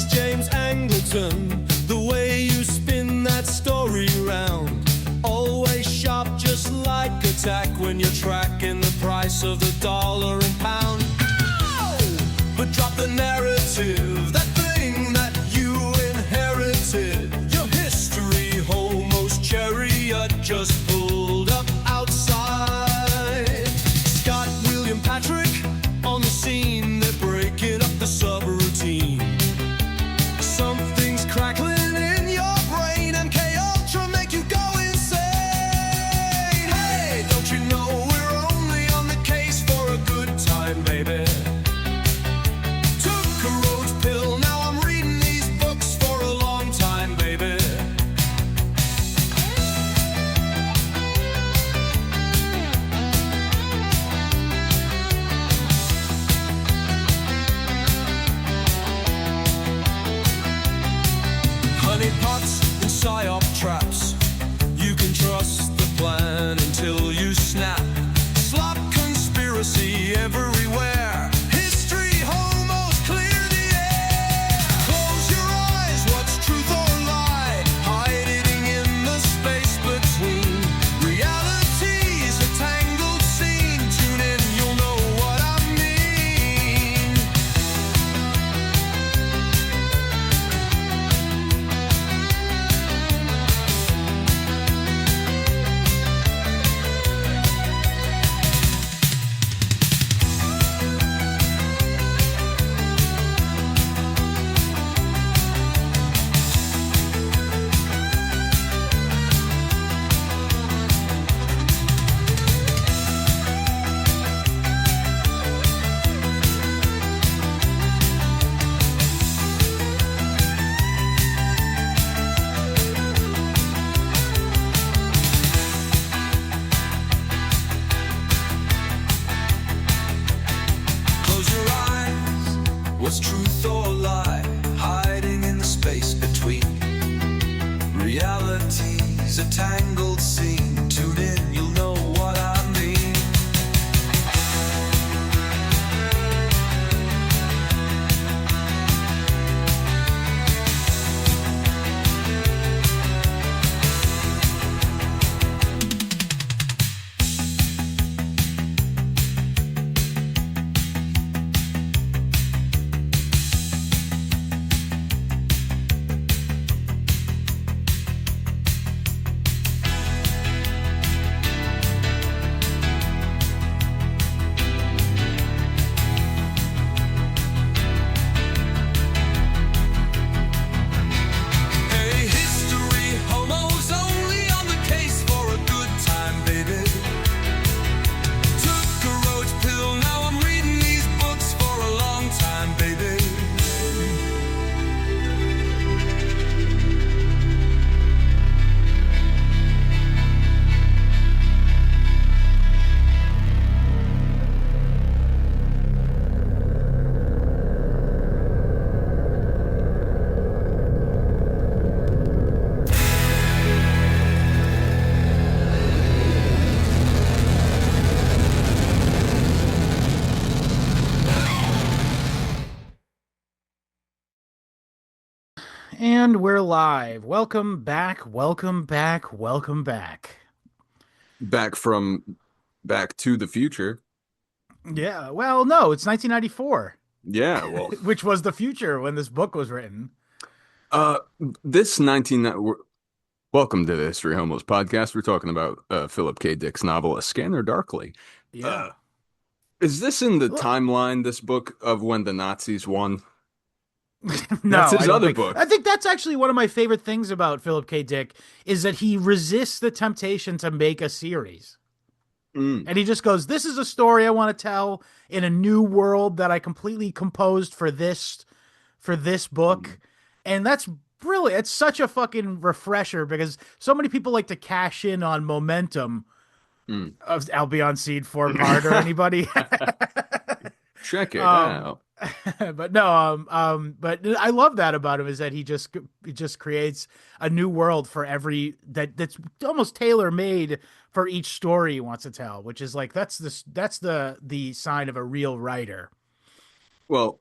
James Angleton, the way you spin that story round. Always sharp, just like a tack when you're tracking the price of the dollar and pound. But drop the narrative, that thing that you inherited. Your history homos chariot just pulled up outside. Scott, William, Patrick on the scene, they're breaking up the subroutine. Something's crackling in your brain, MK Ultra make you go insane. Hey, don't you know we're only on the case for a good time, baby? Took a rose pill, now I'm reading these books for a long time, baby. Honey pots and psyop traps, you can trust the plan until you snap. Slop conspiracy everywhere. History homos clear the air. Close your eyes, what's truth or lie? Hiding in the space between. Reality's a tangled scene. Tune in, you'll know what I mean. Close your eyes, what's truth or lie? Hiding in the space between. Reality's a tangled scene. Tune in, you'll know what I mean. Hey, history homos only on the case for a good time, baby. Took a roach pill, now I'm reading these books for a long time, baby. And we're live. Welcome back, welcome back, welcome back. Back to the future. Yeah, well, no, it's 1994, Yeah, well, which was the future when this book was written. this 19 welcome to the History Homos podcast. We're talking about Philip K. Dick's novel A Scanner Darkly. Yeah. Is this in the timeline, this book, of when the Nazis won? No, That's his I don't other think- book. I think that's actually one of my favorite things about Philip K. Dick is that he resists the temptation to make a series. And he just goes, this is a story I want to tell in a new world that I completely composed for this book. And that's brilliant. It's such a fucking refresher because so many people like to cash in on momentum of Albion Seed 4-part or anybody. Check it out. But no, but I love that about him is that he just creates a new world for that's almost tailor made for each story he wants to tell, which is like that's the sign of a real writer. Well,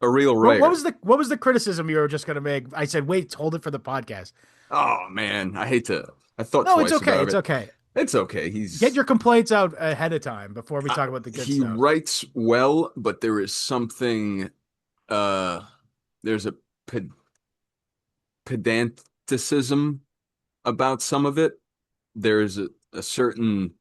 a real What writer. what was the criticism you were just gonna make? I said, wait, hold it for the podcast. Oh man, I thought No, it's twice okay. about It's it. okay. It's okay. Get your complaints out ahead of time before we talk about the good He stuff. writes well, but there is something, uh, there's a pedanticism about some of it. There's a certain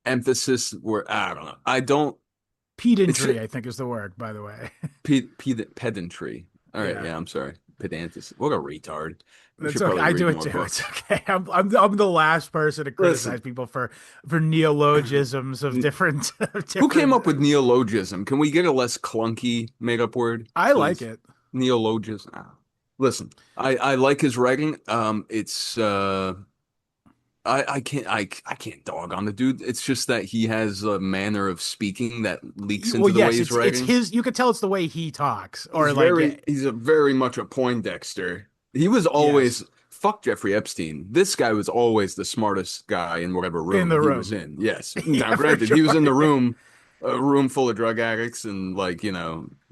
emphasis where I don't know. I don't. It's Pedantry, I think, is the word, by the way. pedantry. All right, Yeah. yeah, I'm sorry. Pedantic. What a retard. We That's should okay. probably I read do it more too. It's books. okay. I'm the last person to criticize Listen, people for neologisms of different who came different. up with neologism? Can we get a less clunky made up word, I like please? it. Neologism. Listen, I like his writing. It's I can't dog on the dude. It's just that he has a manner of speaking that leaks Well, into the way yes, he's it's writing. his. You could tell it's the way he talks, or like He's a very much a Poindexter. He was yes, always fuck Jeffrey Epstein. This guy was always the smartest guy in whatever in room the he was room. in. Yes. Now, Yeah, for granted, he was sure. in the room, a room full of drug addicts and like,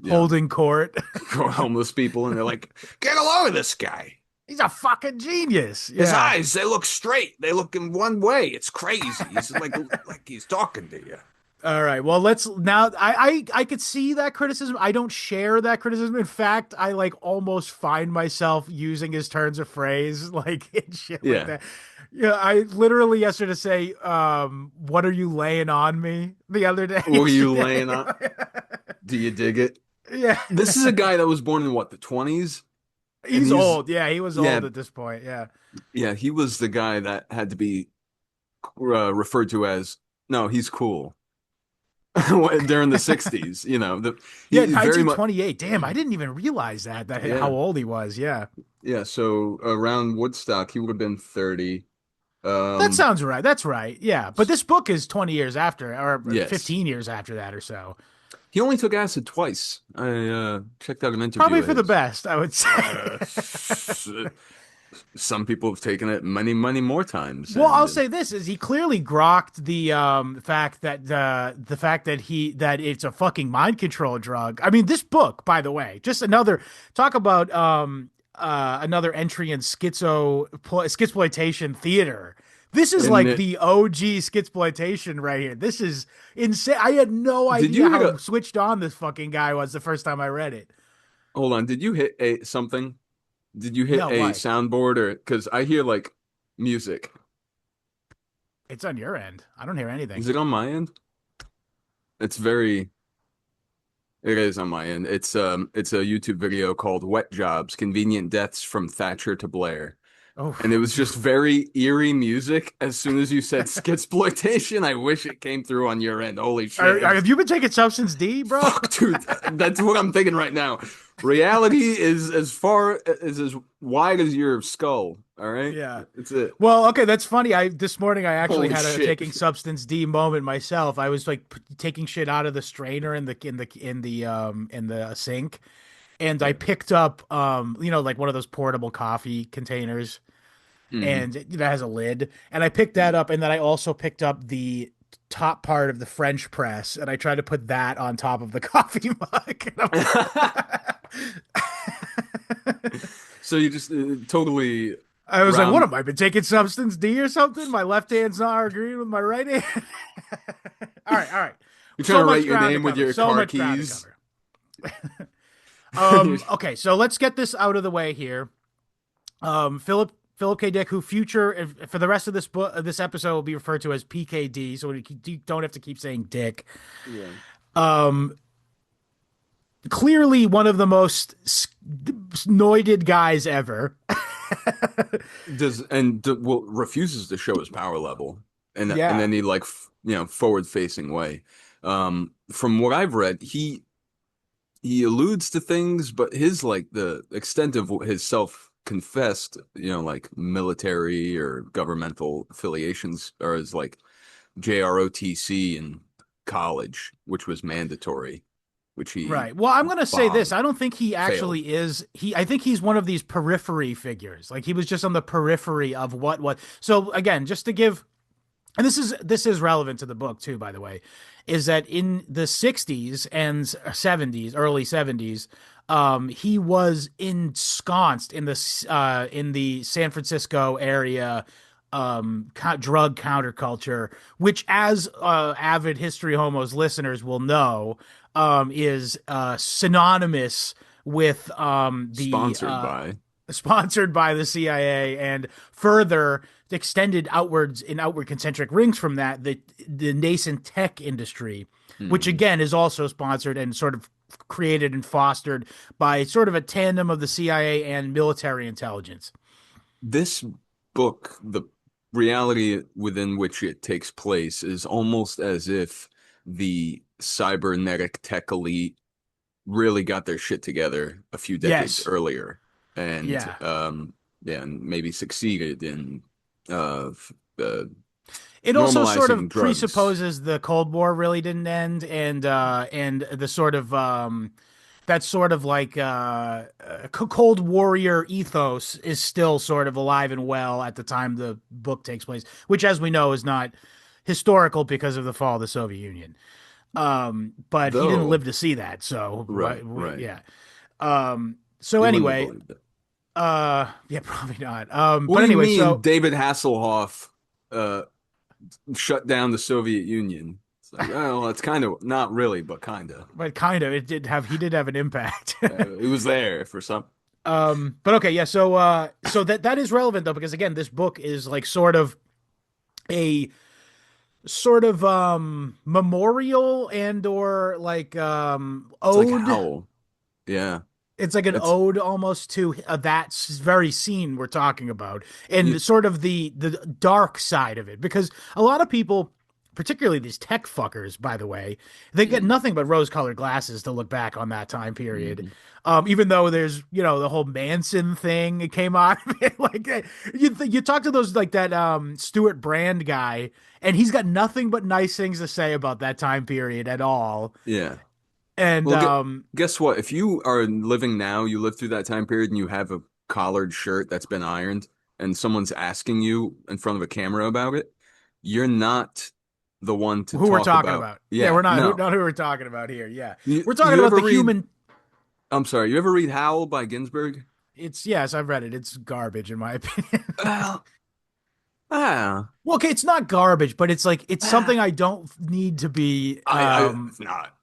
Holding court. homeless people, and they're like, get a load of this guy. He's a fucking genius. His Yeah. eyes, they look straight. They look in one way. It's crazy. He's like he's talking to you. All right. Well, let's now. I could see that criticism. I don't share that criticism. In fact, I like almost find myself using his turns of phrase like and shit like Yeah. that. Yeah, I literally yesterday say, "What are you laying on me?" The other day. What are you Yesterday. laying on? Do you dig it? Yeah, This is a guy that was born in what, the 20s? And he's old. Yeah, he was yeah, old at this point. Yeah. yeah, he was the guy that had to be referred to as, no, he's cool during the 60s, Yeah, he very much, 1928. Damn, I didn't even realize that how yeah, old he was. Yeah. yeah. So around Woodstock, he would have been 30. That Um, sounds right. That's right. Yeah. But this book is 20 years after, or yes, 15 years after that or so. he only took acid twice. I checked out an interview Probably of for the his. best, I would say. S- some people have taken it many, many more times, Well, I'll and say this is he clearly grokked the fact that that it's a fucking mind control drug. I mean, this book, by the way, just another talk about another entry in schizploitation theater. This is and like the OG schizploitation right here. This is insane. I had no did idea you hit how a switched on this fucking guy was the first time I read it. hold on? Did you hit a something? Did you hit No, a what? soundboard or because I hear like music? It's on your end. I don't hear anything. Is it on my end? It's very. It is on my end. It's a YouTube video called "Wet Jobs: Convenient Deaths from Thatcher to Blair," Oh, and it was just very eerie music. As soon as you said skitsploitation, I wish it came through on your end. Holy shit! have you been taking Substance D, bro? Fuck, dude, that's what I'm thinking right now. Reality is as wide as your skull. All right, Yeah. that's it. Well, okay, that's funny. This morning I actually Holy had a shit. taking Substance D moment myself. I was like taking shit out of the strainer in the sink, and I picked up like one of those portable coffee containers, Mhm. and that has a lid, and I picked that up, and then I also picked up the top part of the French press, and I tried to put that on top of the coffee mug. So you just totally I was like, "What round. am I been taking Substance D or something? My left hand's not agreeing with my right hand." All right. You're trying So to much write your ground to name with cover. your So car much ground to keys. cover. Okay, so let's get this out of the way here. Philip K. Dick, who for the rest of this episode will be referred to as PKD, so you don't have to keep saying Dick. Yeah. Clearly one of the most snoided guys ever. Well, refuses to show his power level in Yeah. any like forward facing way. From what I've read, he alludes to things, but his like the extent of his self confessed like military or governmental affiliations are as like JROTC in college, which was mandatory, which he Right. Well, I'm going to say this. bombed, I don't think he actually failed. is. I think he's one of these periphery figures. Like he was just on the periphery of what. So again, just to give, and this is relevant to the book too, by the way, is that in the 60s and 70s, early 70s, he was ensconced in the San Francisco area drug counterculture, which, as avid History Homos listeners will know, is synonymous with the Sponsored by. sponsored by the CIA, and further extended outwards in outward concentric rings from that, the nascent tech industry, which Hmm. again is also sponsored and sort of created and fostered by sort of a tandem of the CIA and military intelligence. This book, the reality within which it takes place, is almost as if the cybernetic tech elite really got their shit together a few decades Yes. earlier, and Yeah. yeah, and maybe succeeded in uh, uh It also sort normalizing of drugs. presupposes the Cold War really didn't end, and the sort of that sort of like Cold Warrior ethos is still sort of alive and well at the time the book takes place, which, as we know, is not historical because of the fall of the Soviet Union. But he didn't Though, live to see that, so right, right. yeah. So He wouldn't have anyway, believed it. yeah, probably not. What But do you anyway, mean so David Hasselhoff uh shut down the Soviet Union? It's like, well, it's kind of not really, but kind of. but kind of he did have an impact. It was there for some. But okay, yeah, so that is relevant though, because again, this book is like a sort of memorial and or like It's like ode. Howl. Yeah. It's like an It's ode almost to that very scene we're talking about, you, and sort of the dark side of it, because a lot of people, particularly these tech fuckers, by the way, they get mm, nothing but rose-colored glasses to look back on that time period. mhm. Even though there's, the whole Manson thing, it came out of it. Like you talk to those like that Stuart Brand guy, and he's got nothing but nice things to say about that time period at all. Yeah. And Well, guess what? If you are living now, you live through that time period and you have a collared shirt that's been ironed and someone's asking you in front of a camera about it, you're not the one to who we're talk talking about. about? Yeah, Yeah, no. not who we're talking about here. Yeah, You, we're talking you about ever the read, human. I'm sorry, you ever read Howl by Ginsberg? It's yes, I've read it. It's garbage in my opinion. Well, ah, Well, okay, it's not garbage, but it's like it's something ah. I don't need to be. I've not.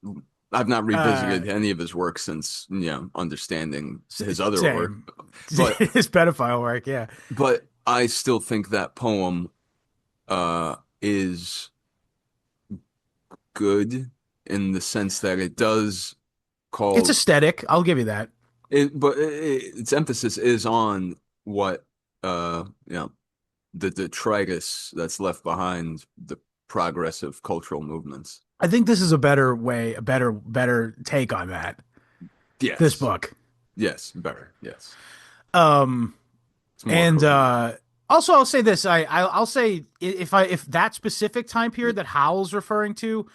I've not Uh, revisited any of his work since, understanding his other work. Same. But His pedophile work. Yeah, but I still think that poem is good in the sense that it does it's call aesthetic. I'll give you that. it, but its emphasis is on what the detritus that's left behind the progressive cultural movements. I think this is a better way, better take on that. This Yes, book. yes, better, yes. Um, It's more and coherent. also I'll say this. I'll say if that specific time period that Howell's referring to,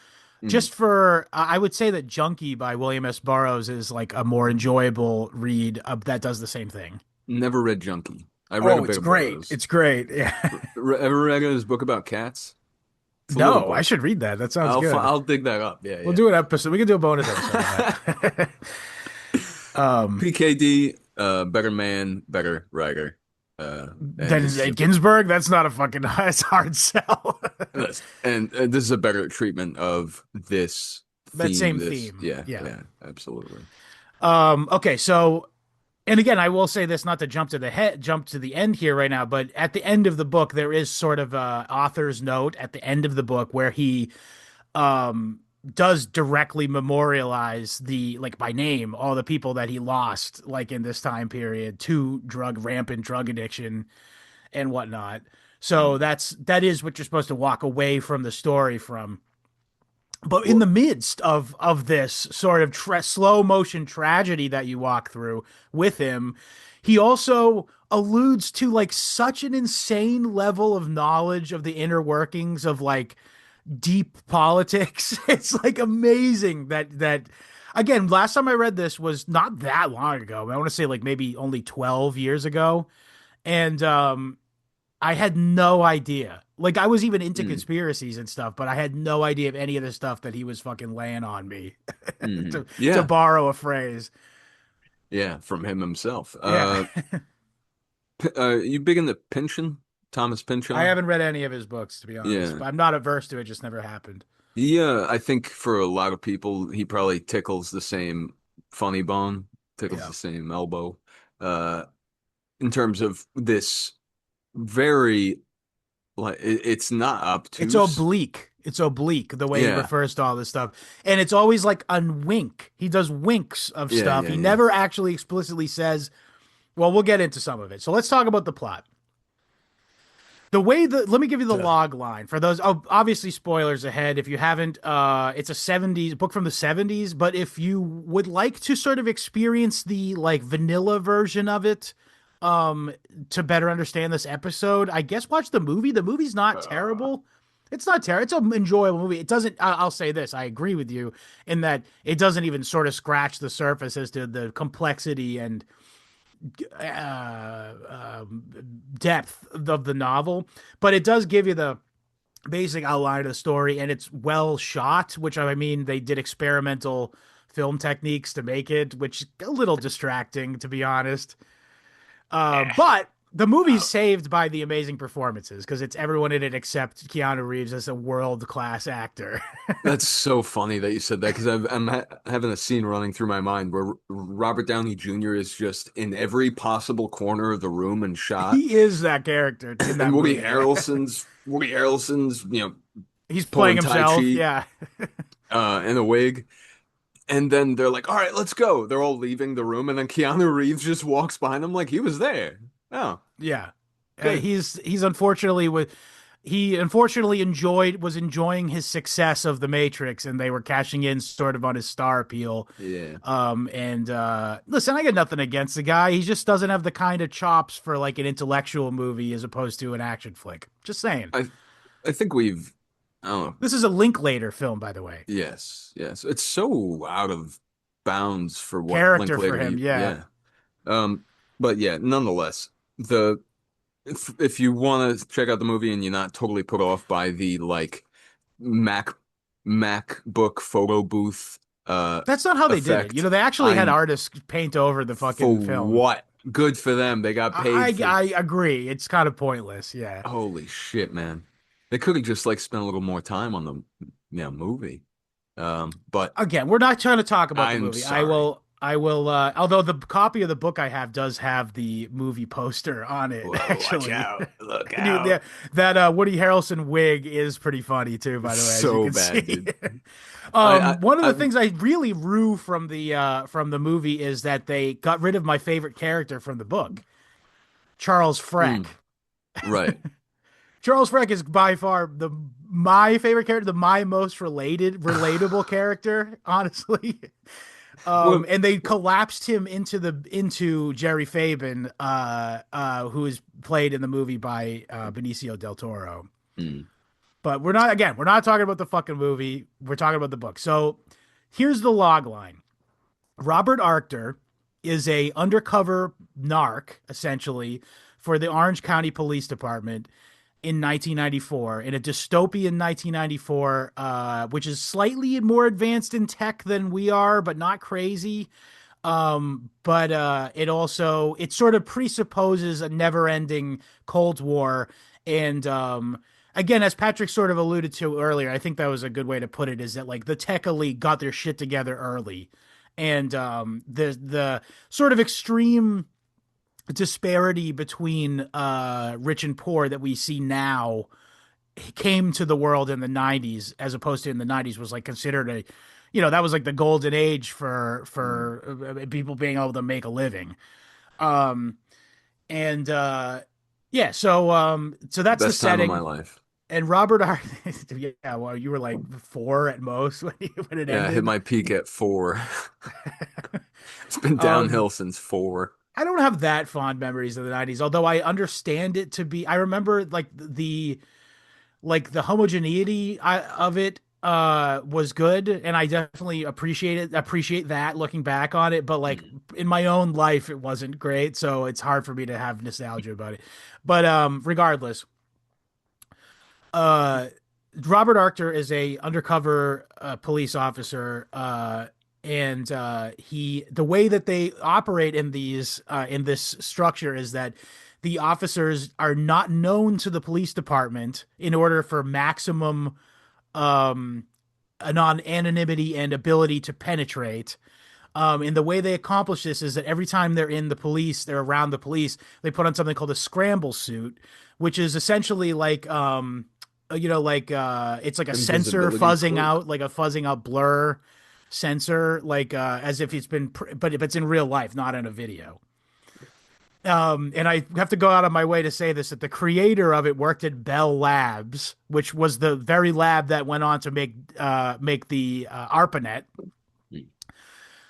Mm. just for I would say that Junkie by William S. Burroughs is like a more enjoyable read that does the same thing. Never read Junkie. I read a Oh, bit it's of great. Burroughs. It's great. Yeah. Ever read his book about cats? It's a little No, I book. should read that. That sounds good. I'll dig that up. Yeah, We'll yeah. do an episode. We can do a bonus episode on that. PKD, better man, better writer. And Then this is a Ginsburg, that's not a fucking that's hard sell. this is a better treatment of this That theme. same This, theme. yeah, Yeah. yeah, absolutely. Okay, so and again, I will say this not to jump to the end here right now, but at the end of the book, there is sort of a author's note at the end of the book where he um does directly memorialize the like by name all the people that he lost like in this time period to rampant drug addiction and whatnot. So Mm. that is what you're supposed to walk away from the story from. But in the Well, midst of this sort of slow motion tragedy that you walk through with him, he also alludes to like such an insane level of knowledge of the inner workings of like deep politics. It's like amazing that again, last time I read this was not that long ago. I want to say like maybe only 12 years ago. And I had no idea. Like I was even into mm, conspiracies and stuff, but I had no idea of any of the stuff that he was fucking laying on me mhm. to Yeah, borrow a phrase. Yeah, from him himself. Yeah. You big into Pynchon? Thomas I Pynchon? haven't read any of his books, to be honest, Yeah. but I'm not averse to it. Just never happened. Yeah, I think for a lot of people, he probably tickles the same funny bone, tickles Yeah. the same elbow. Uh, in terms of this very it's not It's obtuse. oblique. It's oblique the way he Yeah, refers to all this stuff. And it's always like a wink. He does winks of yeah, stuff. yeah, He yeah. never actually explicitly says, well, we'll get into some of it. So let's talk about the plot. The way that let me give you the Duh. log line for those. Oh, obviously spoilers ahead if you haven't. It's a '70s book from the '70s, but if you would like to sort of experience the like vanilla version of it, um, to better understand this episode, I guess watch the movie. The movie's not Uh, terrible. It's not terrible. It's an enjoyable movie. It doesn't. I'll say this. I agree with you in that it doesn't even sort of scratch the surface as to the complexity and uh, um, depth of the novel, but it does give you the basic outline of the story, and it's well shot. Which I mean, they did experimental film techniques to make it, which is a little distracting, to be honest. But the movie's saved by the amazing performances because it's everyone in it except Keanu Reeves as a world class actor. that's so funny that you said that because I'm having a scene running through my mind where Robert Downey Jr. is just in every possible corner of the room and shot, He is that character in and that movie. Yeah. Woody Harrelson's, He's playing pulling Tai himself. Chi, Yeah. in a wig. And then they're like, all right, let's go. They're all leaving the room, and then Keanu Reeves just walks behind them like he was there. Oh, Yeah. good. He's unfortunately with he unfortunately enjoyed was enjoying his success of the Matrix, and they were cashing in sort of on his star appeal. Yeah. And listen, I got nothing against the guy. He just doesn't have the kind of chops for like an intellectual movie as opposed to an action flick. Just saying. I I think I don't know. This is a Linklater film, by the way. Yes, yes. It's so out of bounds for what Character for Linklater, him, yeah. yeah. Um, but yeah, nonetheless, the if you want to check out the movie and you're not totally put off by the like Mac MacBook photo booth That's not how they did it. You effect, know, they actually had I'm artists paint over the for fucking film. what? Good for them. They got paid for. I agree. It's kind of pointless. Yeah. Holy shit, man. They could have just like spent a little more time on the movie. But Again, we're not trying to talk about the I'm movie. sorry. I will although the copy of the book I have does have the movie poster on it Whoa, watch actually. out. Look Dude, out. that Woody Harrelson wig is pretty funny too, by the way, as you So can bad, see. dude. I, One of the I've things I really rue from the movie is that they got rid of my favorite character from the book, Charles Freck. mm, right. Charles Freck is by far the my favorite character, the my most relatable character, honestly. Well, And they collapsed him into Jerry Fabin, who is played in the movie by Benicio del Toro. mm, But we're not talking about the fucking movie. We're talking about the book. So here's the log line. Robert Arctor is a undercover narc, essentially, for the Orange County Police Department in 1994, in a dystopian 1994, which is slightly more advanced in tech than we are, but not crazy. But it sort of presupposes a never-ending Cold War, and again, as Patrick sort of alluded to earlier, I think that was a good way to put it. Is that like the tech elite got their shit together early, and the sort of extreme disparity between rich and poor that we see now came to the world in the 90s as opposed to in the 90s was like considered a that was like the golden age mm. for people being able to make a living. um and yeah, so that's the Best time of my setting. life. And Robert R. Yeah, well, you were like 4 at most when it Yeah, I hit ended. my peak at 4. It's been um downhill since 4. I don't have that fond memories of the 90s, although I understand it to be. I remember like the homogeneity of it was good, and I definitely appreciate that looking back on it, but like Mm. in my own life it wasn't great, so it's hard for me to have nostalgia about it. But regardless, uh Robert Arctor is a undercover police officer And the way that they operate in these in this structure is that the officers are not known to the police department in order for maximum um anonymity and ability to penetrate. And the way they accomplish this is that every time they're around the police, they put on something called a scramble suit, which is essentially like, it's like a sensor Invisibility fuzzing cloak. out, like a fuzzing out blur sensor, like, as if but if it's in real life, not in a video. And I have to go out of my way to say this, that the creator of it worked at Bell Labs, which was the very lab that went on to make the ARPANET. Hmm.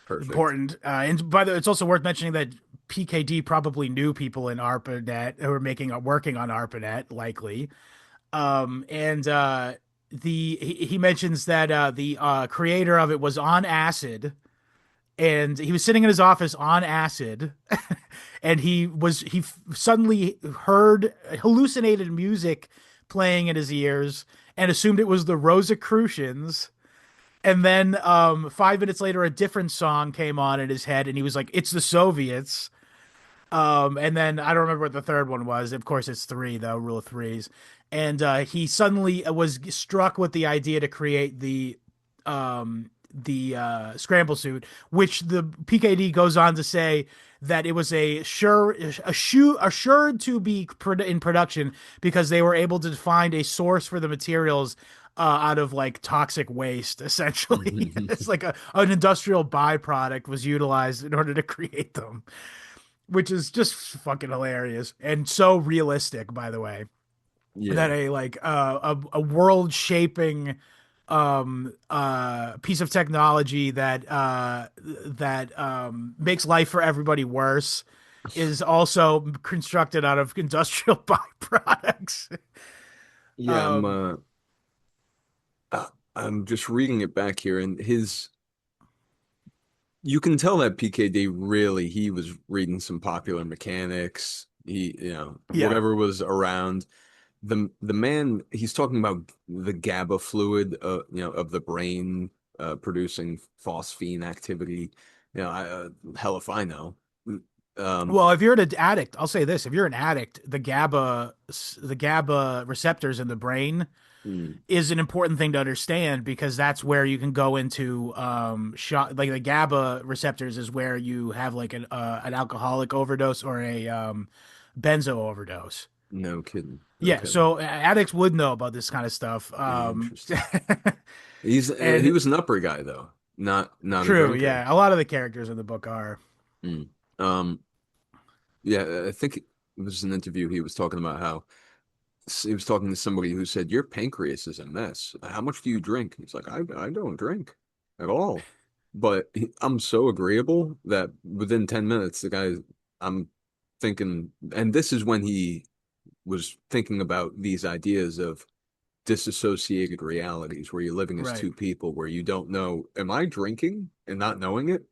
Perfect. Important. And by the way, it's also worth mentioning that PKD probably knew people in ARPANET who were working on ARPANET, likely. And he mentions that the creator of it was on acid, and he was sitting in his office on acid, and he suddenly heard hallucinated music playing in his ears and assumed it was the Rosicrucians. And then 5 minutes later, a different song came on in his head, and he was like, "It's the Soviets." And then I don't remember what the third one was. Of course, it's three, though, rule of threes. And he suddenly was struck with the idea to create the scramble suit, which the PKD goes on to say that it was assured to be in production because they were able to find a source for the materials out of like toxic waste, essentially. It's like an industrial byproduct was utilized in order to create them, which is just fucking hilarious and so realistic, by the way, that Yeah. a world shaping piece of technology that makes life for everybody worse is also constructed out of industrial byproducts. Yeah, um I'm just reading it back here, and his you can tell that PKD really he was reading some popular mechanics. He, yeah, whatever was around. The man he's talking about the GABA fluid, of the brain producing phosphine activity. Hell if I know. Um, well, if you're an addict, I'll say this: if you're an addict, the GABA receptors in the brain mm, is an important thing to understand, because that's where you can go into shot, like the GABA receptors is where you have like an alcoholic overdose or a benzo overdose. no kidding. Yeah, Okay. so addicts would know about this kind of stuff. Interesting. He And was an upper guy though, not a true, drinker. yeah, a lot of the characters in the book are. Mm. Um, yeah, I think it was an interview. He was talking about how he was talking to somebody who said, "Your pancreas is a mess. How much do you drink?" He's like, I don't drink at all." But I'm so agreeable that within 10 minutes, I'm thinking, and this is when he was thinking about these ideas of disassociated realities where you're living as Right. two people, where you don't know, am I drinking and not knowing it?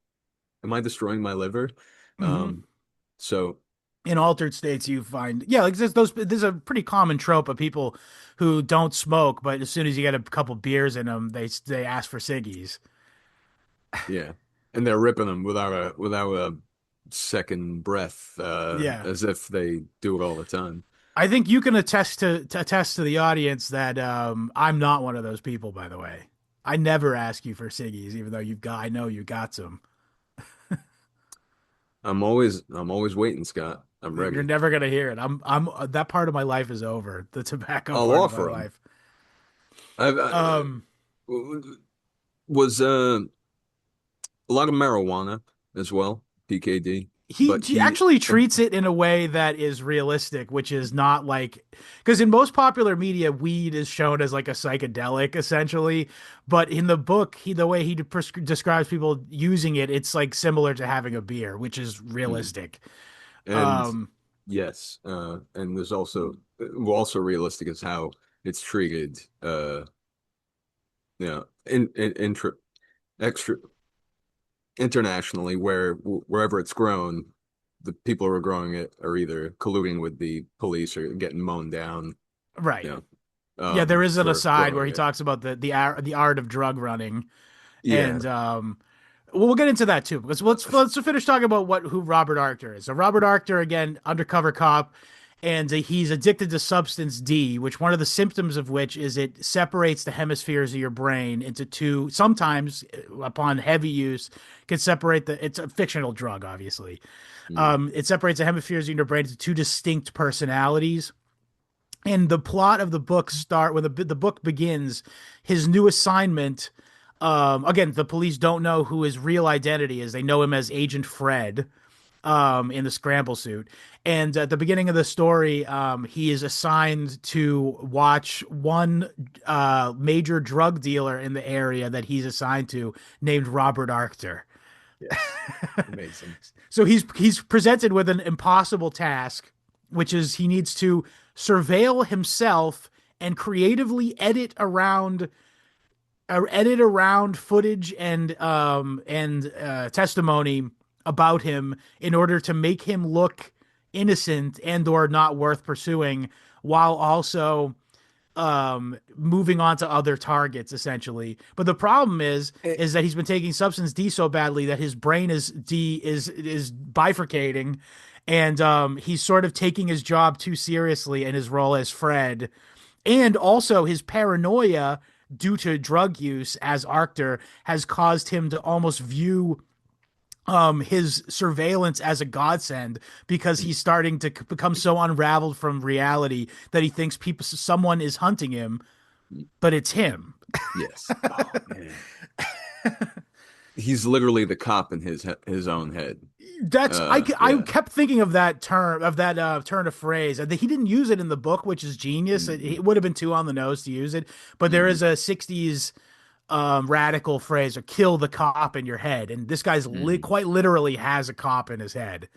Am I destroying my liver? Hmm. Um, so In altered states, you find, yeah, like there's a pretty common trope of people who don't smoke, but as soon as you get a couple beers in them, they ask for ciggies. yeah, and they're ripping them without a second breath, Yeah. as if they do it all the time. I think you can attest to the audience that I'm not one of those people, by the way. I never ask you for ciggies, even though I know you got some. I'm always waiting, Scott. I'm You're ready. never gonna hear it. I'm that part of my life is over. The tobacco I'll part of my offer them. life. I've Um, was a lot of marijuana as well, PKD, he but he actually treats it in a way that is realistic, which is not like, because in most popular media, weed is shown as like a psychedelic essentially, but in the book, the way he describes people using it, it's like similar to having a beer, which is mm, realistic. and Um, yes, and there's also realistic as how it's treated, in extra internationally, wherever it's grown, the people who are growing it are either colluding with the police or getting mown down, right. you Yeah, there is an for aside where growing he it. talks about the art of drug running, Yeah. and we'll get into that too, because let's finish talking about who Robert Archer is. So Robert Archer, again, undercover cop, and he's addicted to substance D, which one of the symptoms of which is it separates the hemispheres of your brain into two. Sometimes, upon heavy use, can separate the. It's a fictional drug, obviously. It separates the hemispheres in your brain into two distinct personalities. And the plot of the book when the book begins, his new assignment. Again, the police don't know who his real identity is. They know him as Agent Fred, in the scramble suit. And at the beginning of the story, he is assigned to watch one major drug dealer in the area that he's assigned to, named Robert Archer. Yes. Amazing. So he's presented with an impossible task, which is he needs to surveil himself and creatively edit around footage and testimony about him in order to make him look innocent and or not worth pursuing, while also moving on to other targets, essentially. But the problem is that he's been taking substance D so badly that his brain is bifurcating, and he's sort of taking his job too seriously in his role as Fred, and also his paranoia due to drug use as Archer has caused him to almost view his surveillance as a godsend, because he's starting to become so unraveled from reality that he thinks someone is hunting him, but it's him. Yes. Oh, man. He's literally the cop in his own head. That's I kept thinking of that turn of phrase. He didn't use it in the book, which is genius. It would have been too on the nose to use it, but there is a 60s radical phrase, or kill the cop in your head, and this guy's quite literally has a cop in his head.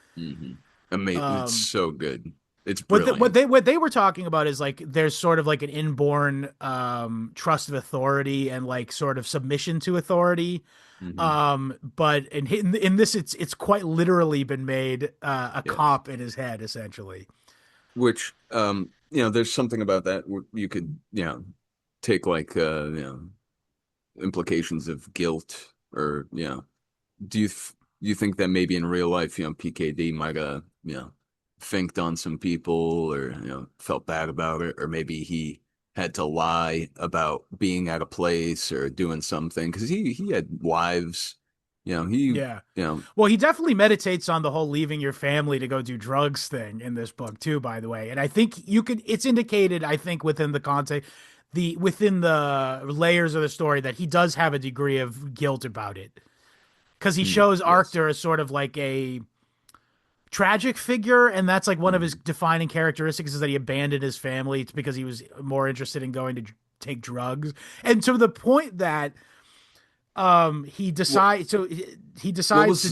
Amazing. It's so good. It's brilliant. What they were talking about is like there's sort of like an inborn trust of authority and like sort of submission to authority. But in this, it's quite literally been made a cop in his head, essentially. Which there's something about that you could take like implications of guilt, or do you think that maybe in real life PKD might have finked on some people, or felt bad about it, or maybe he had to lie about being at a place or doing something because he had wives, well, he definitely meditates on the whole leaving your family to go do drugs thing in this book too, by the way. And I think it's indicated, I think, within the context, within the layers of the story, that he does have a degree of guilt about it, because he shows Archer as sort of like a tragic figure, and that's like one of his defining characteristics, is that he abandoned his family because he was more interested in going to take drugs, and to the point that he decides to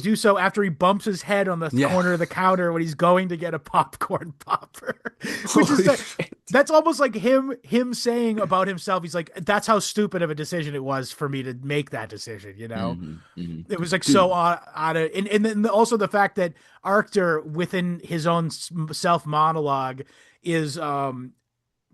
do so after he bumps his head on the corner of the counter when he's going to get a popcorn popper, which is that's almost like him saying about himself, he's like, that's how stupid of a decision it was for me to make that decision, It was like so out of, and then also the fact that Archer, within his own self monologue, is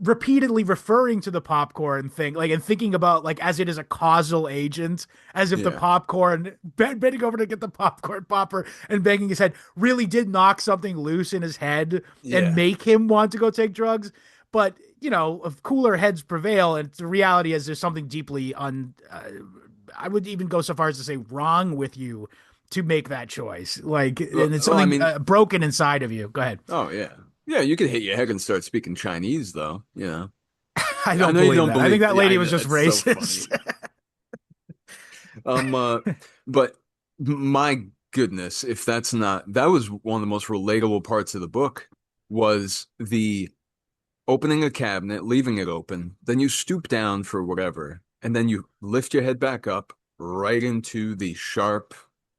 repeatedly referring to the popcorn thing, like, and thinking about like as it is a causal agent, as if the popcorn, bending over to get the popcorn popper and banging his head, really did knock something loose in his head and make him want to go take drugs. But if cooler heads prevail, and the reality is there's something deeply I would even go so far as to say wrong with you to make that choice, like, and it's something broken inside of you. Go ahead. Oh yeah. Yeah, you could hit your head and start speaking Chinese, though. I don't believe that. I think that lady was just racist. So but my goodness, if that was one of the most relatable parts of the book, was the opening a cabinet, leaving it open, then you stoop down for whatever, and then you lift your head back up right into the sharp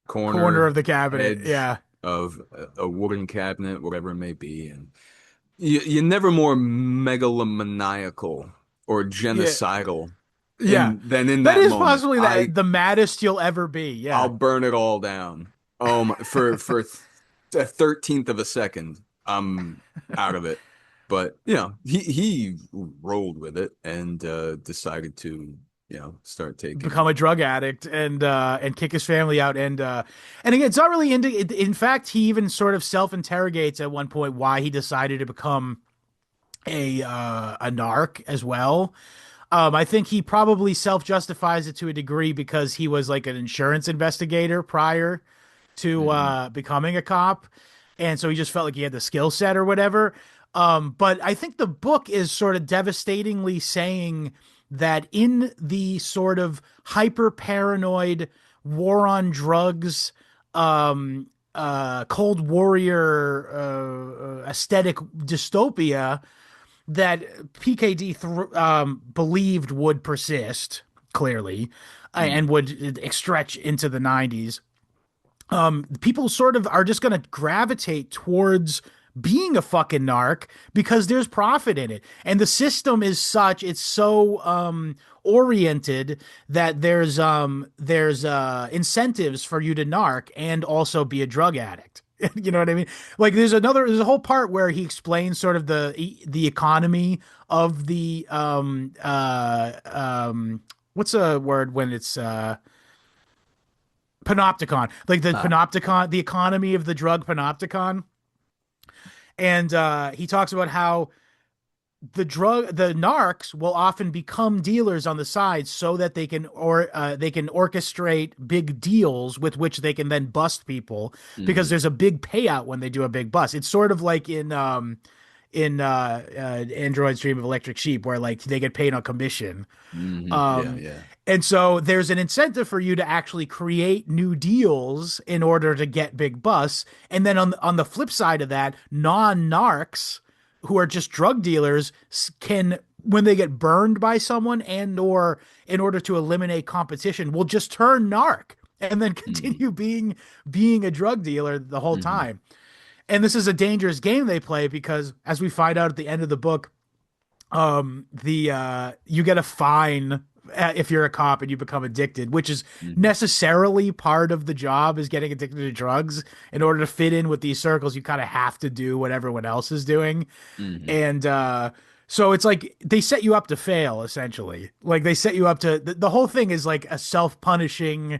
corner of the cabinet, of a wooden cabinet, whatever it may be, and you're never more megalomaniacal or genocidal than in that is moment. Possibly the maddest you'll ever be. Yeah, I'll burn it all down. For a 13th of a second, I'm out of it. But he rolled with it and decided to start taking. become a drug addict and kick his family out and again it's not really in fact he even sort of self-interrogates at one point why he decided to become a narc as well. I think he probably self-justifies it to a degree because he was like an insurance investigator prior to Hmm. becoming a cop, and so he just felt like he had the skill set or whatever. But I think the book is sort of devastatingly saying that in the sort of hyper paranoid war on drugs, Cold Warrior aesthetic dystopia that PKD believed would persist clearly and would stretch into the 90s. People sort of are just going to gravitate towards being a fucking narc because there's profit in it. And the system is such, it's so oriented that there's incentives for you to narc and also be a drug addict. You know what I mean? Like there's a whole part where he explains sort of the economy of the what's a word when it's panopticon, like the Ah. panopticon, the economy of the drug panopticon. And he talks about how the narcs will often become dealers on the side so that they can orchestrate big deals with which they can then bust people because Hmm. there's a big payout when they do a big bust. It's sort of like in Android's Dream of Electric Sheep where like they get paid on commission. Hmm. Yeah, Um, yeah. and so there's an incentive for you to actually create new deals in order to get big busts. And then on the flip side of that, non-narcs who are just drug dealers can, when they get burned by someone and or in order to eliminate competition, will just turn narc and then Hmm. continue being a drug dealer the whole Hmm. time. And this is a dangerous game they play because as we find out at the end of the book, the you get a fine if you're a cop and you become addicted, which is Hmm. necessarily part of the job is getting addicted to drugs. In order to fit in with these circles, you kind of have to do what everyone else is doing. Hmm. And so it's like they set you up to fail essentially. Like they set you up to the whole thing is like a self-punishing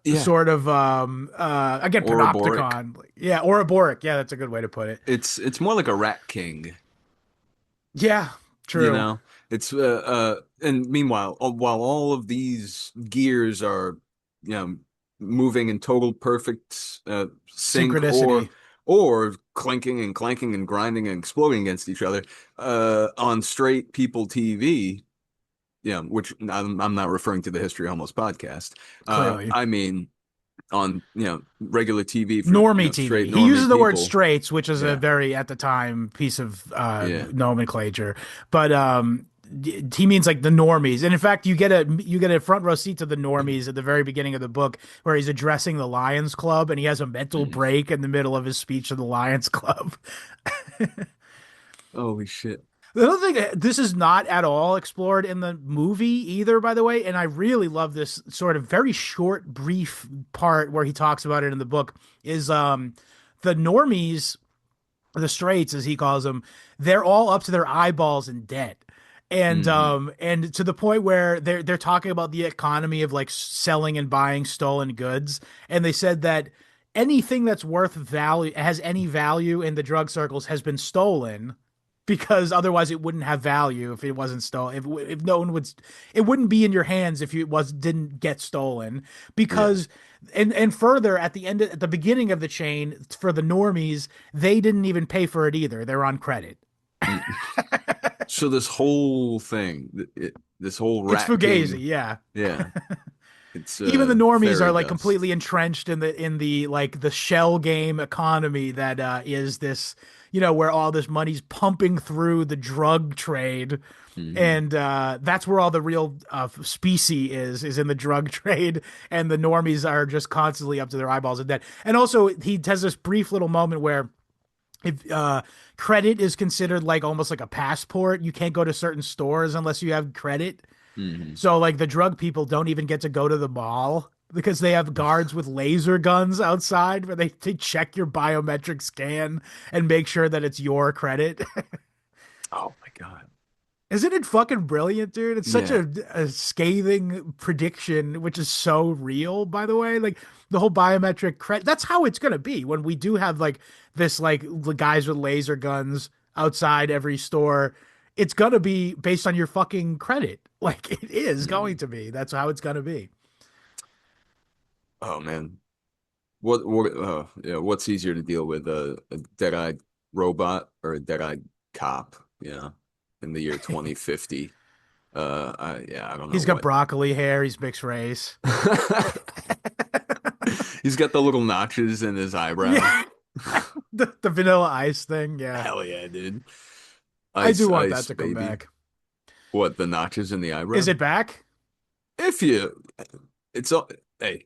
Yeah. sort of again Ouroboros. panopticon. Yeah, Ouroboros. Yeah, that's a good way to put it. It's more like a rat king, Yeah, you true. know. It's and meanwhile, while all of these gears are, moving in total perfect sync, Synchronicity. or clinking and clanking and grinding and exploding against each other, on straight people TV, which I'm not referring to the History Homos podcast. Clearly. I mean on, regular TV for, Normie straight TV. He uses normie the word people. straights, which is a Yeah. very at the time piece of Yeah. nomenclature, but he means like the normies. And in fact, you get a front row seat to the normies at the very beginning of the book, where he's addressing the Lions Club, and he has a mental Mhm. break in the middle of his speech to the Lions Club. Holy shit. The other thing, this is not at all explored in the movie either, by the way. And I really love this sort of very short, brief part where he talks about it in the book is the normies, the straights, as he calls them, they're all up to their eyeballs in debt. Hmm. And to the point where they're talking about the economy of like selling and buying stolen goods. And they said that anything that's worth value has any value in the drug circles has been stolen because otherwise it wouldn't have value if it wasn't stolen. If no one would, it wouldn't be in your hands if it was didn't get stolen. Yeah. Because and further at the end at the beginning of the chain for the normies, they didn't even pay for it either. They're on credit. Mm. So this whole thing, this whole It's Rat Fugazi, King, yeah. yeah, it's Even the normies are fairy like dust. completely entrenched in the like the shell game economy that is this, where all this money's pumping through the drug trade. Hmm. And that's where all the real specie is in the drug trade, and the normies are just constantly up to their eyeballs in debt. And also, he has this brief little moment where if credit is considered like almost like a passport, you can't go to certain stores unless you have credit. Hmm. So like the drug people don't even get to go to the mall because they have guards with laser guns outside where they check your biometric scan and make sure that it's your credit. Oh my God. Isn't it fucking brilliant, dude? It's such Yeah. a scathing prediction, which is so real, by the way. Like the whole biometric credit, that's how it's gonna be when we do have like this, like the guys with laser guns outside every store. It's gonna be based on your fucking credit. Like it is going Mm. to be. That's how it's gonna be. Oh man. What's easier to deal with, a dead-eyed robot or a dead-eyed cop, in the year 2050? I don't know He's got what. broccoli hair, he's mixed race. He's got the little notches in his eyebrow. Yeah. The vanilla ice thing, yeah. Hell yeah, dude. I do Ice, want that ice, to come baby. back. What, the notches in the Is eyebrow? it back? If you, it's all, hey,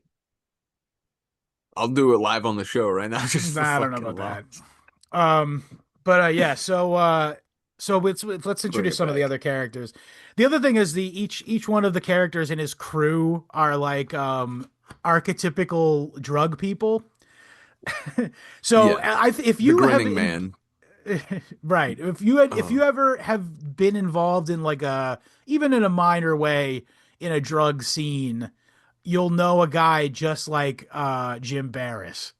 I'll do it live on the show right now just for Nah, I don't know fucking about that. laughs. But yeah, so let's Bring introduce it some of the back. other characters. The other thing is the each one of the characters in his crew are like archetypical drug people. So Yeah, if the you have grinning man. right, if Oh, you ever have been involved in like a even in a minor way in a drug scene, you'll know a guy just like Jim Barris.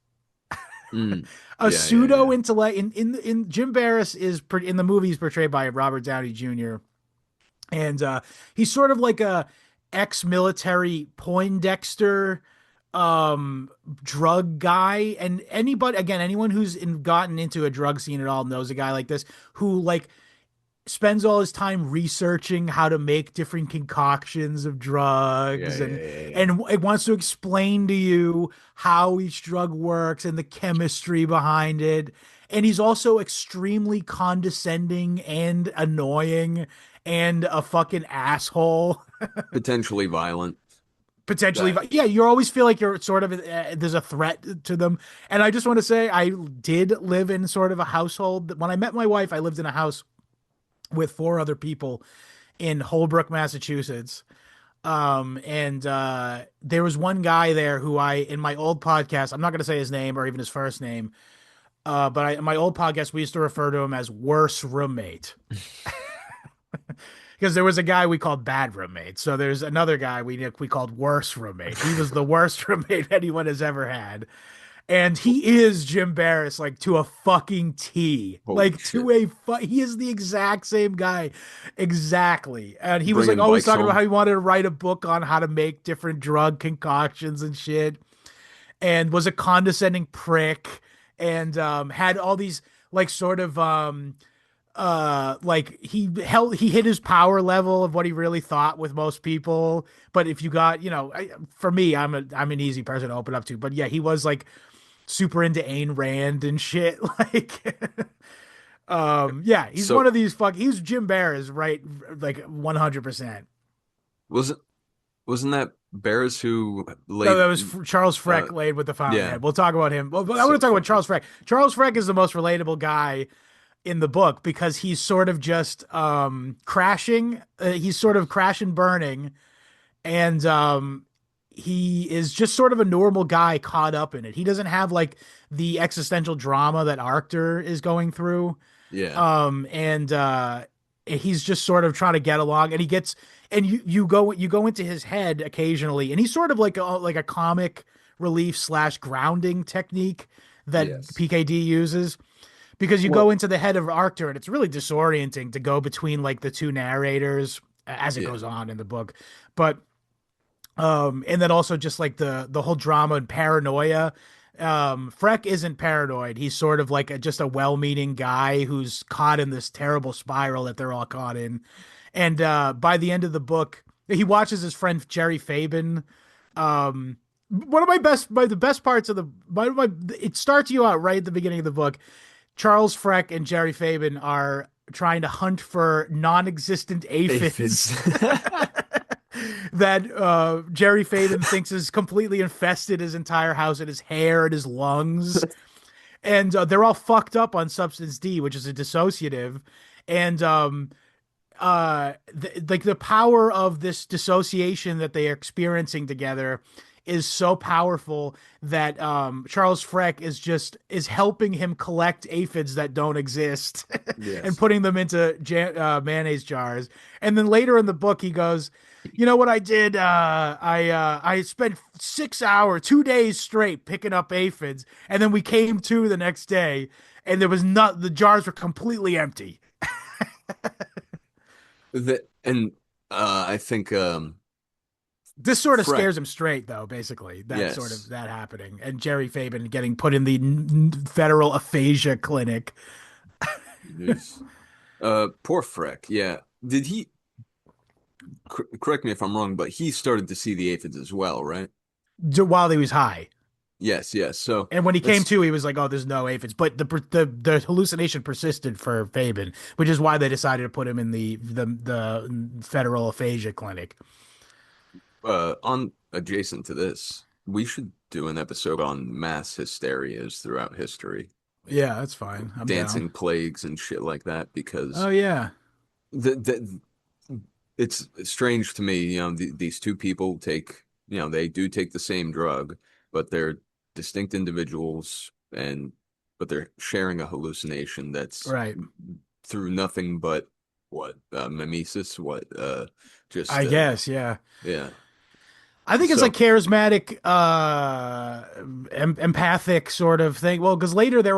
mm. A Yeah, yeah, pseudo yeah. intellect in Jim Barris in the movie he's portrayed by Robert Downey Jr. and he's sort of like a ex-military Poindexter drug guy, and anyone who's gotten into a drug scene at all knows a guy like this who like spends all his time researching how to make different concoctions of Yeah, drugs yeah, yeah, yeah. and it wants to explain to you how each drug works and the chemistry behind it. And he's also extremely condescending and annoying and a fucking asshole. Potentially violent. Potentially, That yeah, you always feel like you're sort of there's a threat to them. And I just want to say I did live in sort of a household. When I met my wife, I lived in a house with four other people in Holbrook, Massachusetts. And there was one guy there who in my old podcast, I'm not going to say his name or even his first name, but in my old podcast, we used to refer to him as worse roommate because there was a guy we called bad roommate. So there's another guy we called worse roommate. He was the worst roommate anyone has ever had. And he is Jim Barris, like to a fucking T, holy like shit. he is the exact same guy, exactly. And he was like Bringing always bikes talking about home. how he wanted to write a book on how to make different drug concoctions and shit, and was a condescending prick, and had all these like sort of like he hit his power level of what he really thought with most people. But if you got, for me, I'm an easy person to open up to. But yeah, he was like super into Ayn Rand and shit. Like, yeah, he's one So of these he's Jim Barris, right? Like 100%. wasn't wasn't that Bears who No, laid that was Charles uh Freck laid with the yeah, Fountainhead. We'll talk about him. Well, I want so to talk about fucking Charles Freck. Charles Freck is the most relatable guy in the book because he's sort of just crashing. He's sort of crash and burning, and he is just sort of a normal guy caught up in it. He doesn't have like the existential drama that Arctur is going through. yeah, And he's just sort of trying to get along, and he gets and you go into his head occasionally, and he's sort of like a comic relief slash grounding technique that yes. PKD uses because you go Well, into the head of Arctur, and it's really disorienting to go between like the two narrators as it yeah. goes on in the book. But and then also just like the whole drama and paranoia. Freck isn't paranoid. He's sort of like just a well-meaning guy who's caught in this terrible spiral that they're all caught in. And by the end of the book, he watches his friend Jerry Fabin. One of the best parts of it starts you out right at the beginning of the book. Charles Freck and Jerry Fabin are trying to hunt for non-existent aphids Aphids. that Jerry Fabin thinks is completely infested his entire house and his hair and his lungs. And they're all fucked up on substance D, which is a dissociative. And like the power of this dissociation that they are experiencing together is so powerful that Charles Freck is helping him collect aphids that don't exist and Yes. putting them into mayonnaise jars. And then later in the book, he goes, "You know what I did? I spent 6 hours, 2 days straight picking up aphids, and then we came to the next day, and there was not the jars were completely empty." And I think This sort of Freck, scares him straight, though. Basically, that sort of yes. that happening, and Jerry Fabian getting put in the federal aphasia clinic. Yes. Poor Freck. Yeah. Did he correct me if I'm wrong, but he started to see the aphids as well, right? While he was high. Yes, yes. So And when he came that's to, he was like, "Oh, there's no aphids." But the hallucination persisted for Fabian, which is why they decided to put him in the federal aphasia clinic. on adjacent to this, we should do an episode on mass hysterias throughout history, Yeah, that's fine. I'm down. dancing plagues and shit like that, because Oh yeah, the it's strange to me, these two people take, they do take the same drug, but they're distinct individuals, and but they're sharing a hallucination that's right. through nothing but what, mimesis, what, just I guess, yeah. yeah. I think it's like So charismatic, empathic sort of thing. Well, because later they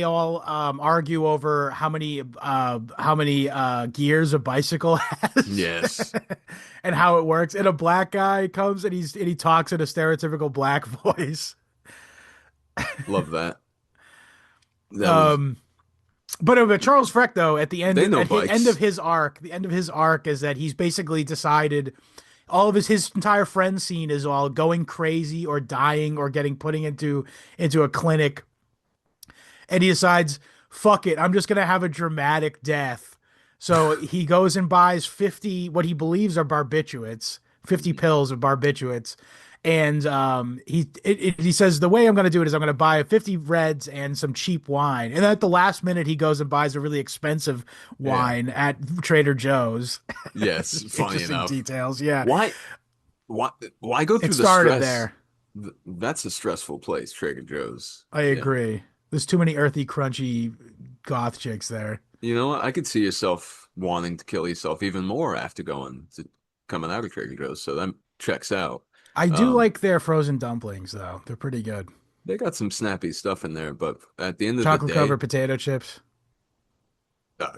all argue over how many gears a bicycle has yes, and how it works. And a black guy comes and he talks in a stereotypical black voice. love that. That was Um, but Charles Freck though, at the end they know at the end of bikes. his arc, the end of his arc is that he's basically decided all of his entire friend scene is all going crazy or dying or getting putting into a clinic, and he decides, fuck it, I'm just gonna have a dramatic death. So he goes and buys 50 what he believes are barbiturates, 50 pills of barbiturates. And he says the way I'm going to do it is I'm going to buy 50 reds and some cheap wine. And at the last minute, he goes and buys a really expensive Yeah. wine at Trader Joe's. Yes, funny Interesting enough. details. Yeah, Why why why go it through the started stress? there. That's a stressful place, Trader Joe's. I Yeah. agree. There's too many earthy, crunchy goth chicks there. You know what? I could see yourself wanting to kill yourself even more after coming out of Trader Joe's, so that checks out. I do Um, like their frozen dumplings, though. They're pretty good. they got some snappy stuff in there, but at the end of the Chocolate day, covered potato chips.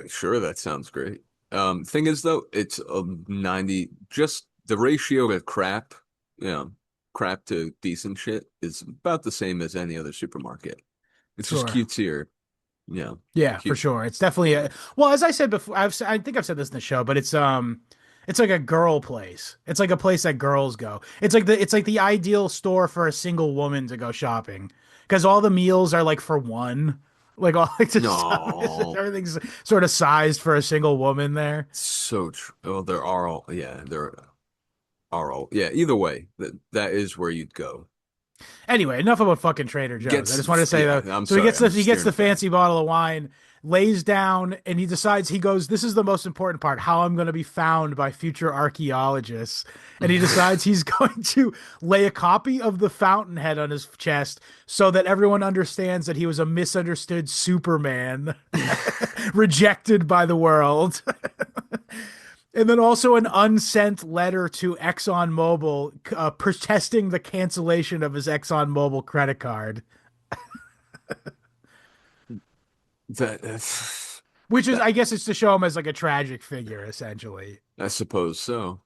sure, that sounds great. Thing is though, it's a 90, just the ratio to crap, you know, crap to decent shit is about the same as any other supermarket. It's just Sure. cutesier, you know, Yeah, for cute. sure. It's definitely well, as I said before, I think I've said this in the show, but it's like a girl place. It's like a place that girls go. It's like the ideal store for a single woman to go shopping because all the meals are like for one. Like all like No, everything's sort of sized for a single woman there. so true. Well, there are all, yeah. Either way, that is where you'd go. Anyway, enough about fucking Trader Joe's. I just wanted to say Yeah. though. I'm So he sorry, gets I'm he just gets steering the it back. fancy bottle of wine, lays down, and he decides he goes, "This is the most important part: how I'm going to be found by future archaeologists." And he decides he's going to lay a copy of the fountainhead on his chest so that everyone understands that he was a misunderstood Superman, rejected by the world. And then also an unsent letter to ExxonMobil protesting the cancellation of his ExxonMobil credit card, That which is, that I guess, it's to show him as like a tragic figure, essentially. I suppose so.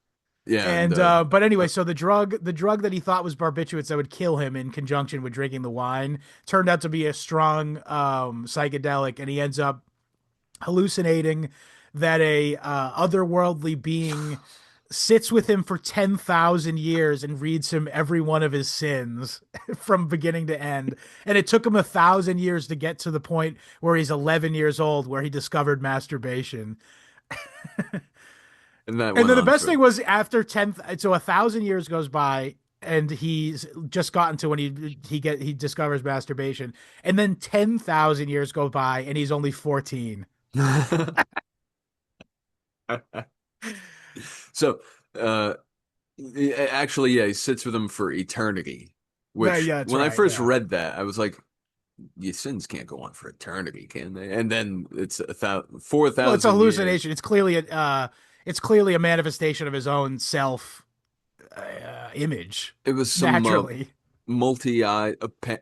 Yeah, and And but anyway, so the drug that he thought was barbiturates that would kill him in conjunction with drinking the wine turned out to be a strong psychedelic, and he ends up hallucinating that a otherworldly being sits with him for 10,000 years and reads him every one of his sins from beginning to end. And it took him 1,000 years to get to the point where he's 11 years old, where he discovered masturbation. and that And went then the on best for thing was after 10, so 1,000 years goes by and he's just gotten to when he discovers masturbation. And then 10,000 years go by and he's only 14. so uh Actually, yeah, he sits with him for eternity. Which, Yeah, that's when I right. first Yeah. read that, I was like, "Your sins can't go on for eternity, can they?" And then it's four Well, it's a thousand years. hallucination. It's clearly a manifestation of his own self image, It was some naturally. multi-eye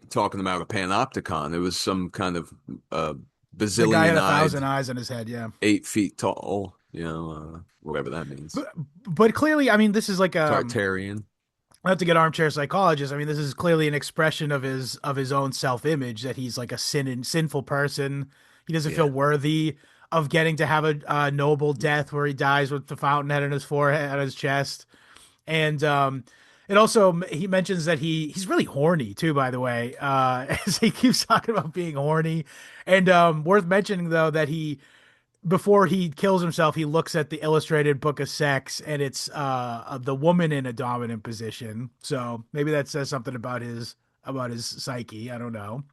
talking about a panopticon. It was some kind of uh, The guy had 1,000 bazillion-eyed, eyes in his head. Yeah. 8 feet tall. Whatever that means. But clearly, I mean, this is like Tartarian. not to get armchair psychologist. I mean, this is clearly an expression of his own self image that he's like a sinful person. He doesn't feel Yeah. worthy of getting to have a noble death where he dies with the fountainhead on his forehead, on his chest. And it also he mentions that he's really horny too, by the way. As he keeps talking about being horny. And worth mentioning though that he before he kills himself, he looks at the illustrated book of sex, and it's the woman in a dominant position. So maybe that says something about his psyche. I don't know.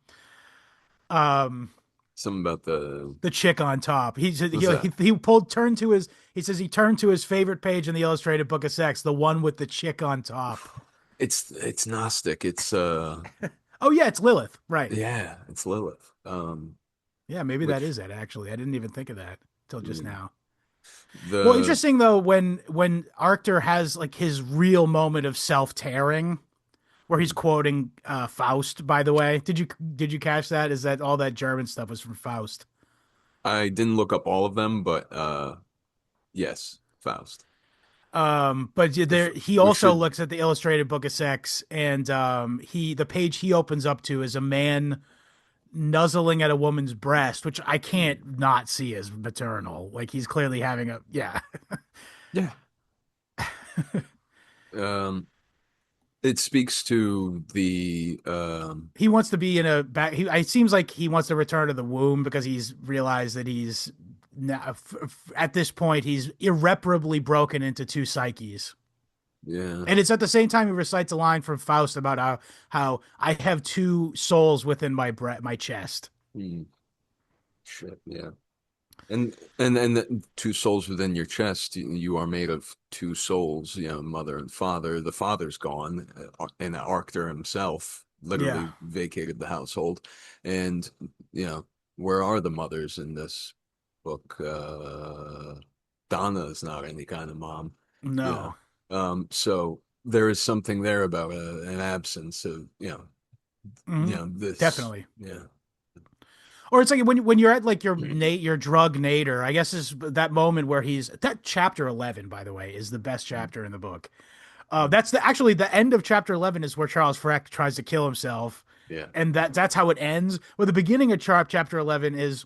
Um, Something about the the chick on top. what's that? He pulled turned to his. He says he turned to his favorite page in the illustrated book of sex, the one with the chick on top. It's Gnostic. It's Oh yeah, it's Lilith, right? yeah, it's Lilith. Yeah, maybe that Which is it. Actually, I didn't even think of that till just mm, now. Well, the interesting though when Arctur has like his real moment of self tearing, where he's quoting Faust. By the way, did you catch that? Is that all that German stuff was from Faust? I didn't look up all of them, but yes, Faust. But If there he we also should looks at the illustrated book of sex, and the page he opens up to is a man nuzzling at a woman's breast, which I can't not see as maternal. Like he's clearly having a yeah. yeah. Um, it speaks to the He wants to be in a back. It seems like he wants to return to the womb because he's realized that he's now, at this point he's irreparably broken into two psyches. yeah. And it's at the same time he recites a line from Faust about how I have two souls within my chest. Hmm. Shit, yeah. And the two souls within your chest, you are made of two souls, mother and father. The father's gone, and Arctur himself Yeah. literally vacated the household. And, where are the mothers in this book? Donna is not any kind of mom. Yeah. No. So there is something there about an absence of, Hmm. this, Definitely. yeah. Or it's like when you're at like your drug nadir. I guess is that moment where he's that chapter 11. By the way, is the best chapter in the book. That's actually the end of chapter 11 is where Charles Freck tries to kill himself, Yeah. and that's how it ends. Well, the beginning of chapter 11 is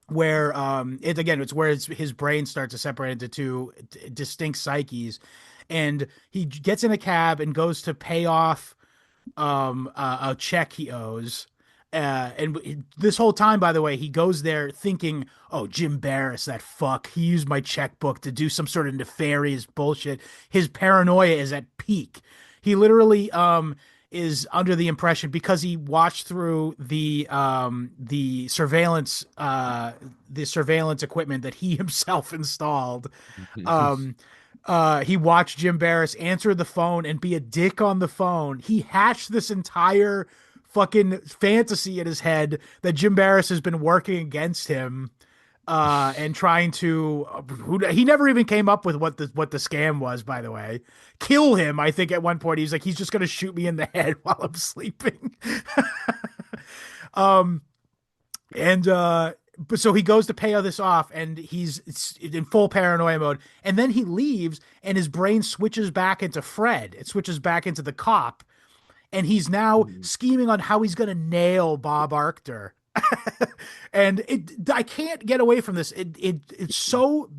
where it's where his brain starts to separate into two distinct psyches, and he gets in a cab and goes to pay off a check he owes. And this whole time, by the way, he goes there thinking, "Oh, Jim Barris, that fuck, he used my checkbook to do some sort of nefarious bullshit." His paranoia is at peak. He literally is under the impression because he watched through the surveillance equipment that he himself installed. Um, he watched Jim Barris answer the phone and be a dick on the phone. He hatched this entire fucking fantasy in his head that Jim Barris has been working against him and trying to he never even came up with what the scam was, by the way. Kill him. I think at one point he's like he's just going to shoot me in the head while I'm sleeping. um and but so he goes to pay all this off and he's in full paranoia mode, and then he leaves and his brain switches back into Fred. It switches back into the cop, and he's now scheming on how he's going to nail Bob Arctur. And I can't get away from this. It's so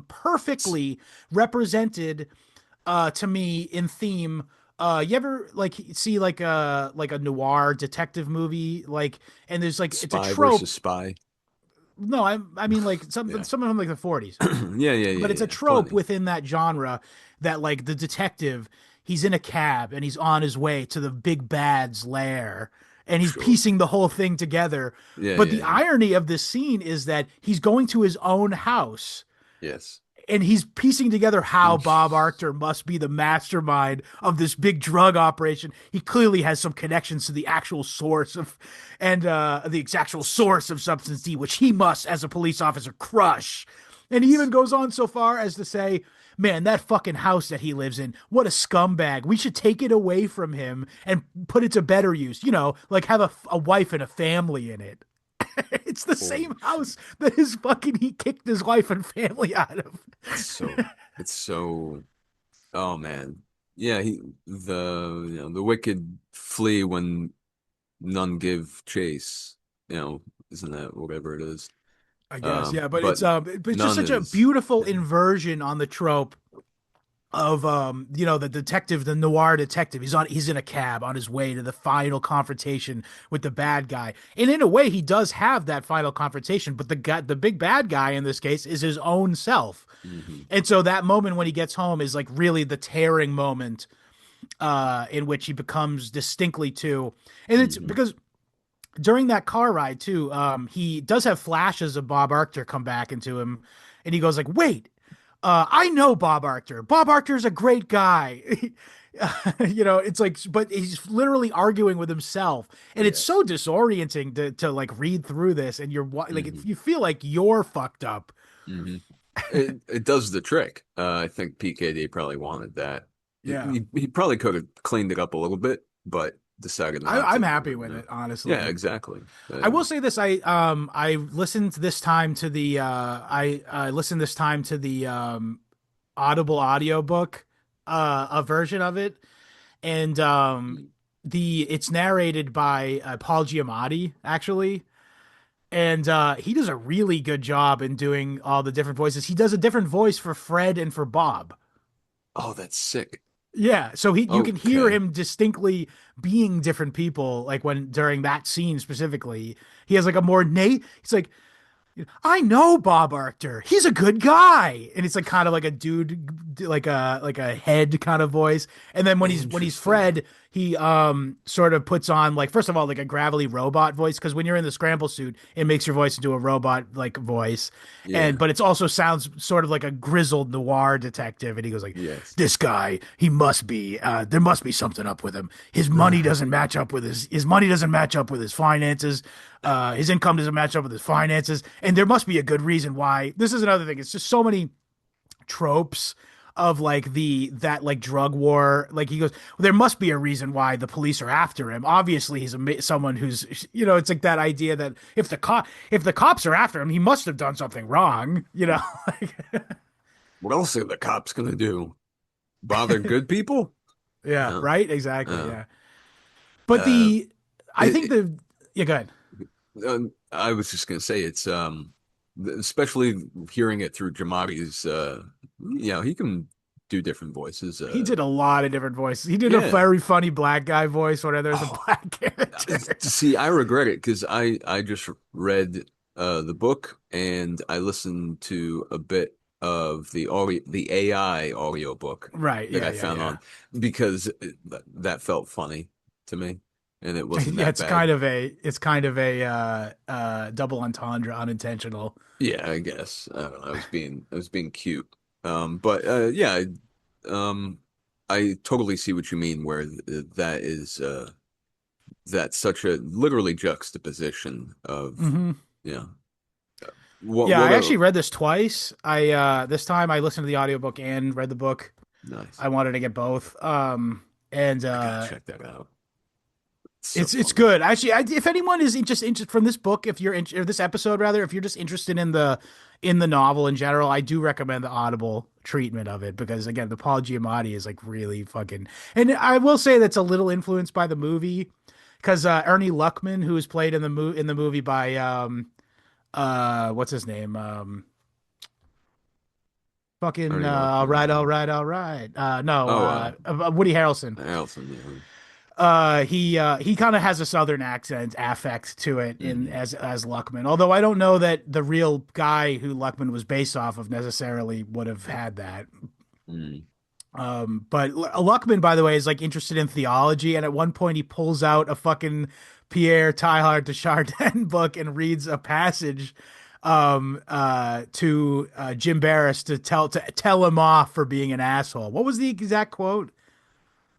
perfectly represented to me in theme. You ever like see like a noir detective movie like, and there's like it's a Spy trope. versus spy. No, I mean like Yeah. some of them like the 40s. Yeah, yeah, yeah, But it's a yeah. trope Plenty. within that genre that like the detective, he's in a cab and he's on his way to the big bad's lair and he's Sure. piecing the whole thing together. Yeah, But yeah, the yeah. irony of this scene is that he's going to his own house Yes. and he's piecing together how Bob Arctor must be the mastermind of this big drug operation. He clearly has some connections to the actual source of, and the actual source of Substance D, which he must, as a police officer, crush. And he even goes on so far as to say, man, that fucking house that he lives in, what a scumbag. We should take it away from him and put it to better use. You know, like have a wife and a family in it. It's the same house that he kicked his wife and family out of. It's so, oh man. Yeah, the wicked flee when none give chase, isn't that whatever it is? I guess, yeah, but it's just none such a is. beautiful inversion on the trope of the detective, the noir detective. He's in a cab on his way to the final confrontation with the bad guy. And in a way he does have that final confrontation, but the big bad guy in this case is his own self. Mm-hmm. And so that moment when he gets home is like really the tearing moment in which he becomes distinctly two. And it's because during that car ride too, he does have flashes of Bob Arctor come back into him, and he goes like, "Wait, I know Bob Arctor. Bob Arctor's a great guy." It's like, but he's literally arguing with himself, and it's so disorienting to like read through this, and you're like, you feel like you're fucked up. Mm-hmm. It does the trick. I think PKD probably wanted that. Yeah, he probably could have cleaned it up a little bit, but decided not I'm to. happy with it, honestly. Yeah, exactly. I will say this: I listened this time to the I listened this time to the Audible audiobook, a version of it, and it's narrated by Paul Giamatti actually, and he does a really good job in doing all the different voices. He does a different voice for Fred and for Bob. Oh, that's sick. Yeah, so you can hear him distinctly being different people, like when during that scene specifically. He has like a more he's like, I know Bob Arctor. He's a good guy. And it's like kind of like a dude, like a head kind of voice. And then when he's Fred, he sort of puts on, like, first of all, like a gravelly robot voice, because when you're in the scramble suit, it makes your voice into a robot like voice. Yeah. But it also sounds sort of like a grizzled noir detective. And he goes like, Yes. This guy, he must be there must be something up with him. His money doesn't match up with his money doesn't match up with his finances. His income doesn't match up with his finances, and there must be a good reason why. This is another thing. It's just so many tropes of like that like drug war. Like he goes, well, there must be a reason why the police are after him. Obviously, he's someone who's, it's like that idea that if the cops are after him, he must have done something wrong. What else are the cops gonna do? Bother good people? Yeah, No. right. Exactly. Yeah, but I think yeah. Go ahead. I was just gonna say it's especially hearing it through Jamatti's he can do different voices. He did a lot of different voices. He did a very funny black guy voice whenever there's a black character. See, I regret it because I just read the book and I listened to a bit of the AI audiobook that I found on because that felt funny to me. And it wasn't that it's bad. It's kind of a double entendre, unintentional. Yeah, I guess. I don't know. I was being cute. I totally see what you mean where that is that's such a literally juxtaposition of I actually read this twice. I this time I listened to the audiobook and read the book. Nice. I wanted to get both. I gotta check that out. It's good. Actually, if anyone is just interested from this book, or this episode rather, if you're just interested in the novel in general, I do recommend the Audible treatment of it because again, the Paul Giamatti is like really fucking. And I will say that's a little influenced by the movie because Ernie Luckman, who was played in the movie by what's his name? Fucking all right. Woody Harrelson. He kind of has a southern accent affect to it as Luckman. Although I don't know that the real guy who Luckman was based off of necessarily would have had that. But Luckman, by the way, is like interested in theology, and at one point he pulls out a fucking Pierre Teilhard de Chardin book and reads a passage to Jim Barris to tell him off for being an asshole. What was the exact quote?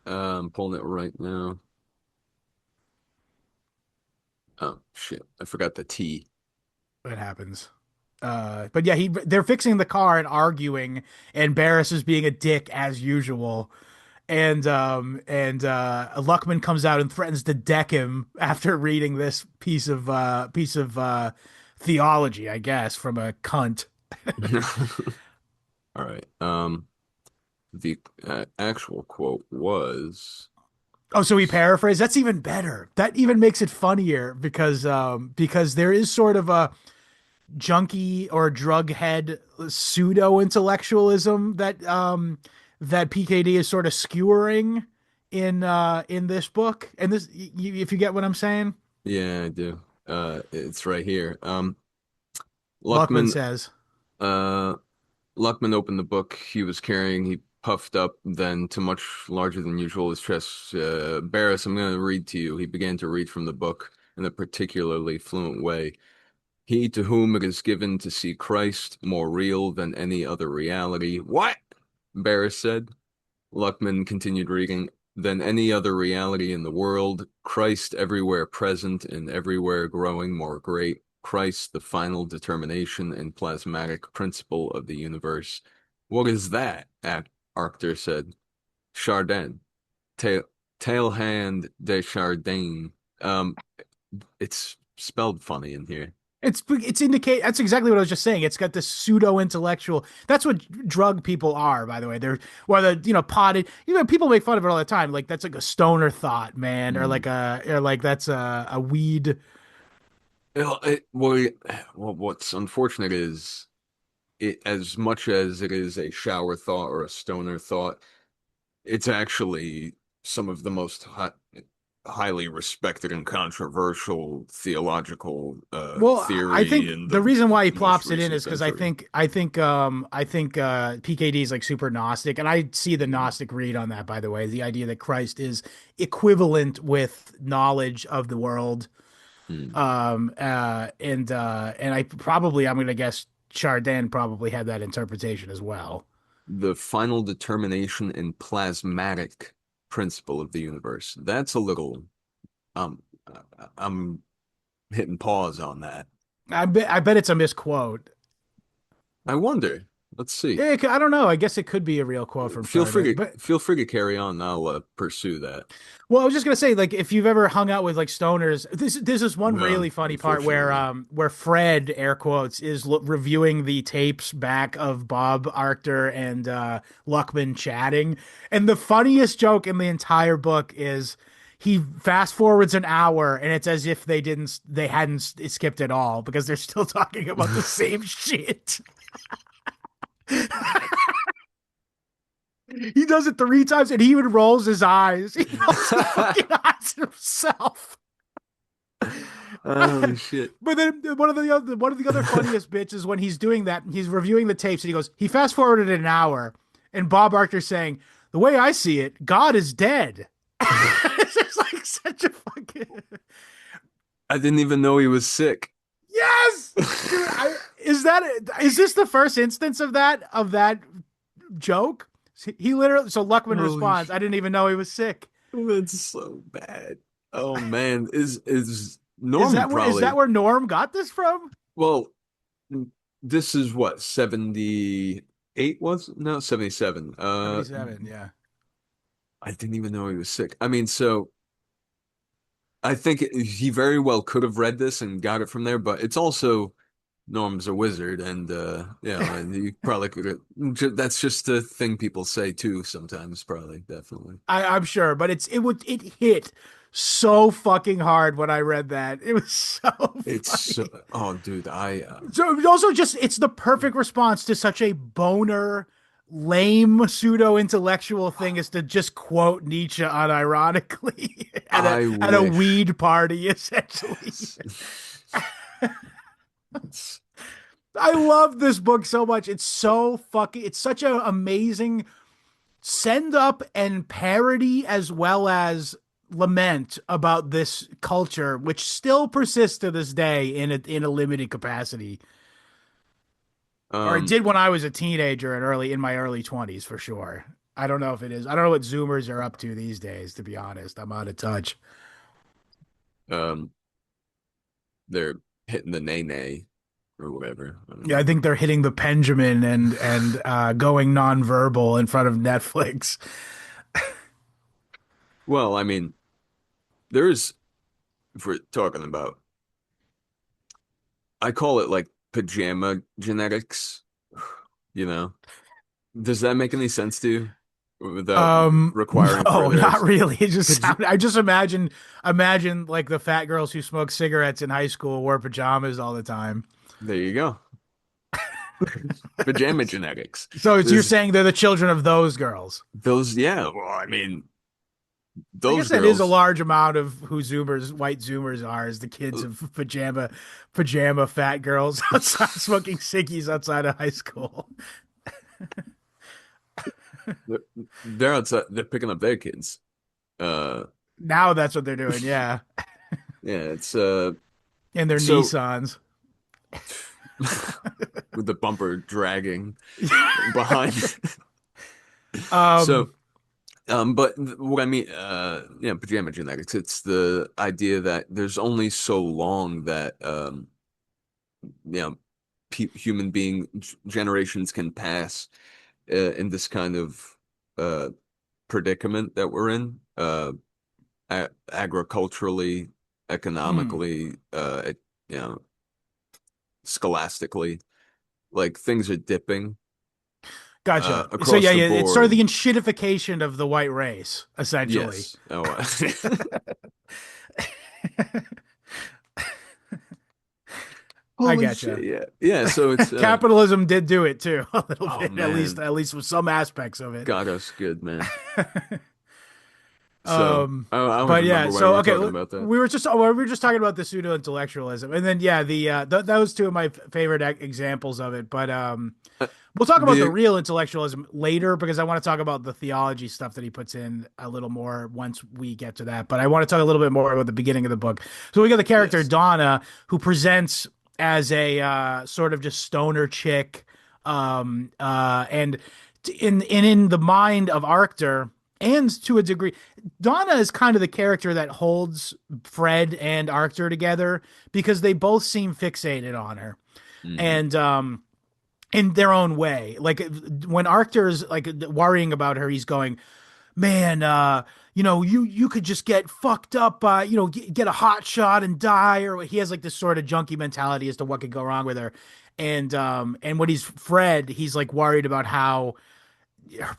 I'm pulling it right now. Oh shit, I forgot the T. It happens. But yeah, they're fixing the car and arguing, and Barris is being a dick as usual. And Luckman comes out and threatens to deck him after reading this piece of theology, I guess, from a cunt. All right. The actual quote was, Oh, so he paraphrased. That's even better. That even makes it funnier because there is sort of a junkie or drug head pseudo intellectualism that PKD is sort of skewering in this book. And this, if you get what I'm saying, yeah, I do. It's right here. Luckman Luckman, says, uh, Luckman opened the book he was carrying. He puffed up, then, to much larger than usual, his chest. Barris, I'm going to read to you. He began to read from the book in a particularly fluent way. He to whom it is given to see Christ more real than any other reality. What? Barris said. Luckman continued reading. Than any other reality in the world, Christ everywhere present and everywhere growing more great. Christ, the final determination and plasmatic principle of the universe. What is that? Arctur said. Chardin. Tail, tail hand de Chardin. Um, it's spelled funny in here. it's indicate that's exactly what I was just saying. It's got this pseudo intellectual. That's what drug people are, by the way. They're whether potted. People make fun of it all the time. Like that's like a stoner thought, man, Mm. or like that's a weed. Well, what's unfortunate is it, as much as it is a shower thought or a stoner thought, it's actually some of the most highly respected and controversial theological Well, I theory think in the the reason why he most plops it in recent is because I century. think I think I think PKD is like super Gnostic, and I see the Mm, Gnostic read on that. By the way, the idea that Christ is equivalent with knowledge of the world. mm. And I'm gonna guess Chardin probably had that interpretation as well. The final determination and plasmatic principle of the universe. That's a little, I'm hitting pause on that. I bet it's a misquote. I wonder. Let's see. Yeah, I don't know. I guess it could be a real quote from Chardin. But Feel free to carry on. I'll pursue that. well, I was just gonna say, like, if you've ever hung out with like stoners, this is one No, really funny part unfortunately. where Fred, air quotes, is reviewing the tapes back of Bob Arctur and Luckman chatting, and the funniest joke in the entire book is he fast forwards an hour, and it's as if they hadn't skipped at all because they're still talking about the same shit. He does it 3 times, and he even rolls his eyes. He rolls his fucking eyes at himself. Oh shit. But then one of the other funniest bits is when he's doing that. He's reviewing the tapes, and he goes, he fast forwarded an hour, and Bob Archer saying, "The way I see it, God is dead." It's just like such a fucking I didn't even know he was sick. yes, dude. Is this the first instance of that joke? He literally. So Luckman Holy responds, shit. "I didn't even know he was sick." That's so bad. Oh man. Is Is Norm that where is that probably where Norm got this from? well, this is what, 78 was? No, 77. 77, yeah. I didn't even know he was sick. I mean, so I think he very well could have read this and got it from there, but it's also Norm's a wizard, and and he probably could have. That's just a thing people say too sometimes, probably, definitely. I'm sure, but it hit so fucking hard when I read that. It was so It's so, funny. oh, dude, So also just it's the perfect response to such a boner, lame pseudo intellectual thing is to just quote Nietzsche unironically at a I at a wish. weed party, essentially. I love this book so much. It's such an amazing send up and parody as well as lament about this culture, which still persists to this day in a limited capacity. Or it Um, did when I was a teenager and early in my early 20s for sure. I don't know if it is. I don't know what Zoomers are up to these days, to be honest. I'm out of touch. um, they're hitting the nay nay or whatever. I don't Yeah, I know. think they're hitting the Benjamin and going nonverbal in front of Netflix. Well, I mean, there's if we're talking about, I call it like pajama genetics. You know, does that make any sense to you without requiring No, further not really. It just Paj sound, I just imagine like the fat girls who smoked cigarettes in high school wore pajamas all the time. There you go. Pajama genetics. So you're There's saying they're the children of those girls. those, yeah. Well, I mean, I guess those that is a girls. large amount of who Zoomers, white Zoomers are, is the kids of pajama fat girls outside smoking ciggies outside of high school. They're, they're outside. They're picking up their kids. Uh, Now that's what they're doing, yeah. yeah. It's And their so Nissans. with the bumper dragging behind. Um, So, but what I mean, yeah, pajama genetics. It's the idea that there's only so long that you know, pe human being generations can pass in this kind of uh predicament that we're in, agriculturally, hmm, economically, you know, scholastically, like things are dipping gotcha. So across yeah, the yeah, it's sort of the board. enshittification of the white race, essentially. Yes. Oh, I holy shit. gotcha. Yeah. Yeah. So it's Capitalism did do it too, a little oh bit, man, at least with some aspects of it. got us good, man. So I don't But even yeah, remember why we so were okay, talking about that. we were just talking about the pseudo intellectualism, and then yeah, that was two of my favorite examples of it. But Uh, we'll talk about the The real intellectualism later because I want to talk about the theology stuff that he puts in a little more once we get to that. But I want to talk a little bit more about the beginning of the book. So we got the character yes. Donna who presents as a sort of just stoner chick, and in the mind of Arctur. And to a degree, Donna is kind of the character that holds Fred and Arctur together because they both seem fixated on her. Hmm. And in their own way. Like when Arctur's like worrying about her, he's going, "Man, you could just get fucked up, get a hot shot and die." Or he has like this sort of junkie mentality as to what could go wrong with her. And when he's Fred, he's like worried about how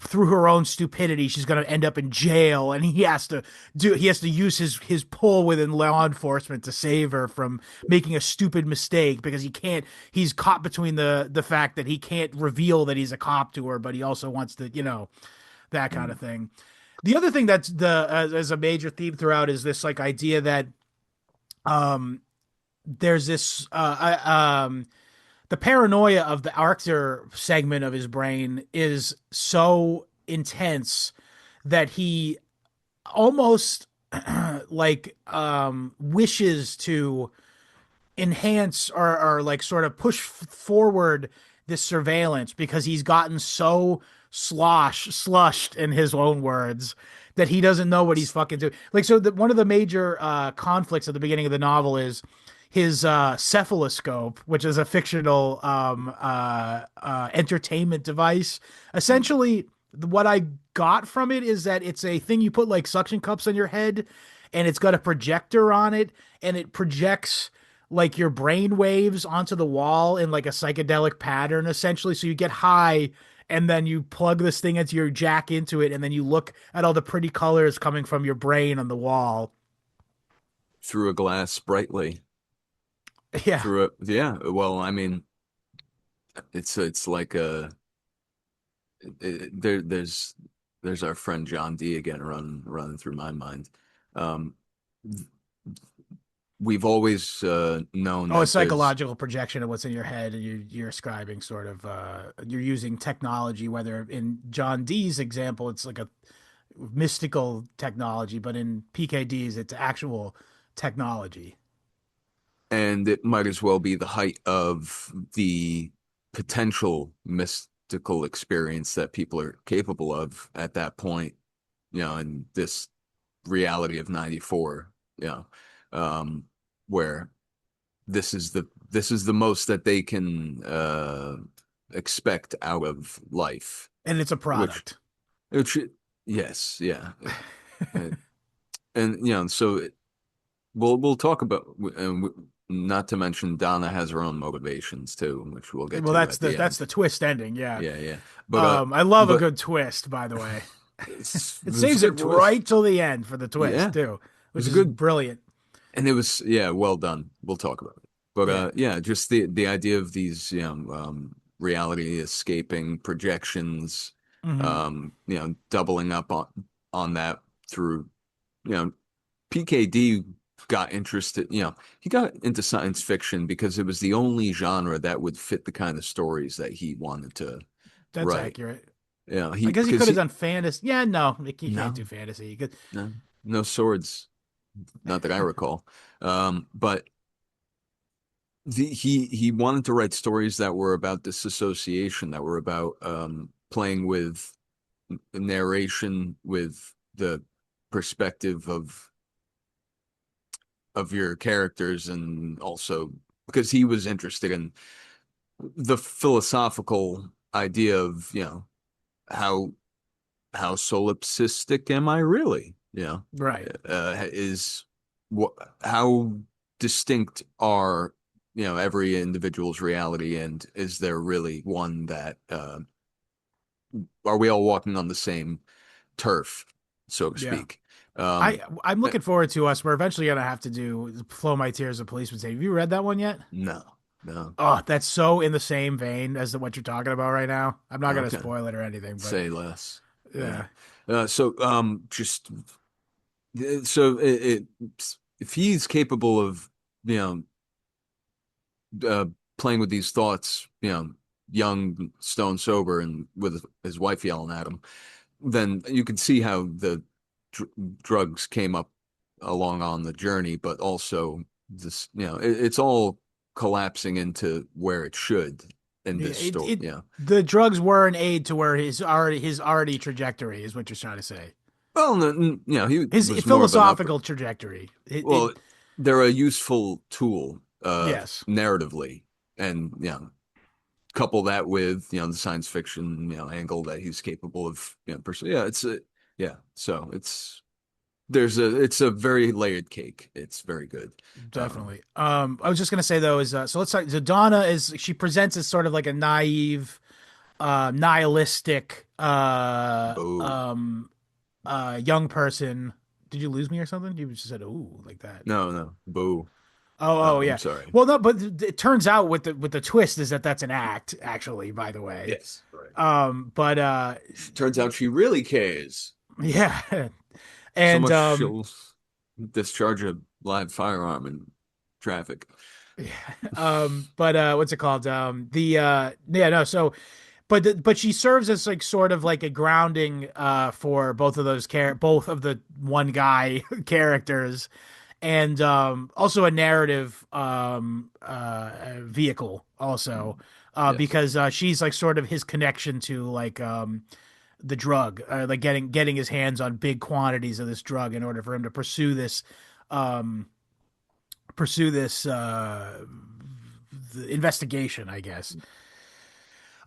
through her own stupidity she's going to end up in jail, and he has to use his pull within law enforcement to save her from making a stupid mistake because he's caught between the fact that he can't reveal that he's a cop to her, but he also wants to, that kind of thing. The other thing that's the as a major theme throughout is this like idea that um there's this the paranoia of the Arctur segment of his brain is so intense that he almost like wishes to enhance or like sort of push forward this surveillance because he's gotten so slushed in his own words that he doesn't know what he's fucking doing. Like, so one of the major conflicts at the beginning of the novel is his cephaloscope, which is a fictional entertainment device. Essentially, what I got from it is that it's a thing you put like suction cups on your head, and it's got a projector on it, and it projects like your brain waves onto the wall in like a psychedelic pattern, essentially. So you get high, and then you plug this thing into your jack into it, and then you look at all the pretty colors coming from your brain on the wall. Through a glass brightly. Yeah. Through a yeah. Well, I mean, it's like there's our friend John D again running through my mind. Um, we've always known Oh, a that there's psychological projection of what's in your head, and you're ascribing sort of you're using technology. Whether in John Dee's example, it's like a mystical technology, but in PKD's, it's actual technology. and it might as well be the height of the potential mystical experience that people are capable of at that point, in this reality of 94, where this is the most that they can expect out of life, And it's a which product. which yes, yeah. And, so we'll talk about, and not to mention Donna has her own motivations too, which we'll get Well, to that's at the the that's end. the twist ending, yeah. Yeah, yeah. But I love a but good twist, by the way. It it was a saves it good right twist. till the end for the Yeah, twist it too, which was a is good, brilliant. and it was, yeah, well done. We'll talk about it. But Yeah. yeah, just the idea of these, reality escaping projections, Hmm. doubling up on that through, you know, PKD got interested, he got into science fiction because it was the only genre that would fit the kind of stories that he wanted to That's write. accurate. I He guess he because could have he done fantasy. Yeah, no, he can't no, do fantasy. He could, no, no swords, not that I recall. But he wanted to write stories that were about disassociation, that were about playing with narration, with the perspective of your characters, and also because he was interested in the philosophical idea of, how solipsistic am I really? right. Is what how distinct are, every individual's reality, and is there really one that are we all walking on the same turf, so to Yeah. speak? Um, I'm eh, looking forward to us. We're eventually gonna have to do Flow My Tears of Policeman Save. Have you read that one yet? no, no. Oh, that's so in the same vein as what you're talking about right now. I'm not gonna Okay, spoil it or anything, but say less. Yeah. yeah. So just so if he's capable of, you playing with these thoughts, young, stone sober, and with his wife yelling at him, then you can see how the dr drugs came up along on the journey, but also this, it's all collapsing into where it should in this story. It Yeah. the drugs were an aid to where his already trajectory is what you're trying to say. Well, no, he His was more of an upper. philosophical trajectory. Well, they're a useful tool, Yes, narratively, and couple that with, the science fiction, angle that he's capable of, pursuing. Yeah, yeah. So it's a very layered cake. It's very good. definitely. I was just gonna say though is so let's start. So Donna is she presents as sort of like a naive, nihilistic, Boo. young person. Did you lose me or something? You just said "ooh" like that. No, no, boo. Oh, I'm yeah. sorry. Well, no, but it turns out with the twist is that that's an act, actually. By the way, Yes, right. but Turns out she really cares. yeah, So and much she'll discharge a live firearm in traffic. yeah, but what's it called? Yeah, no, so but she serves as like sort of like a grounding for both of the one guy characters, and also a narrative vehicle also, Yes. because she's like sort of his connection to like the drug, like getting his hands on big quantities of this drug in order for him to um pursue this the investigation, I guess.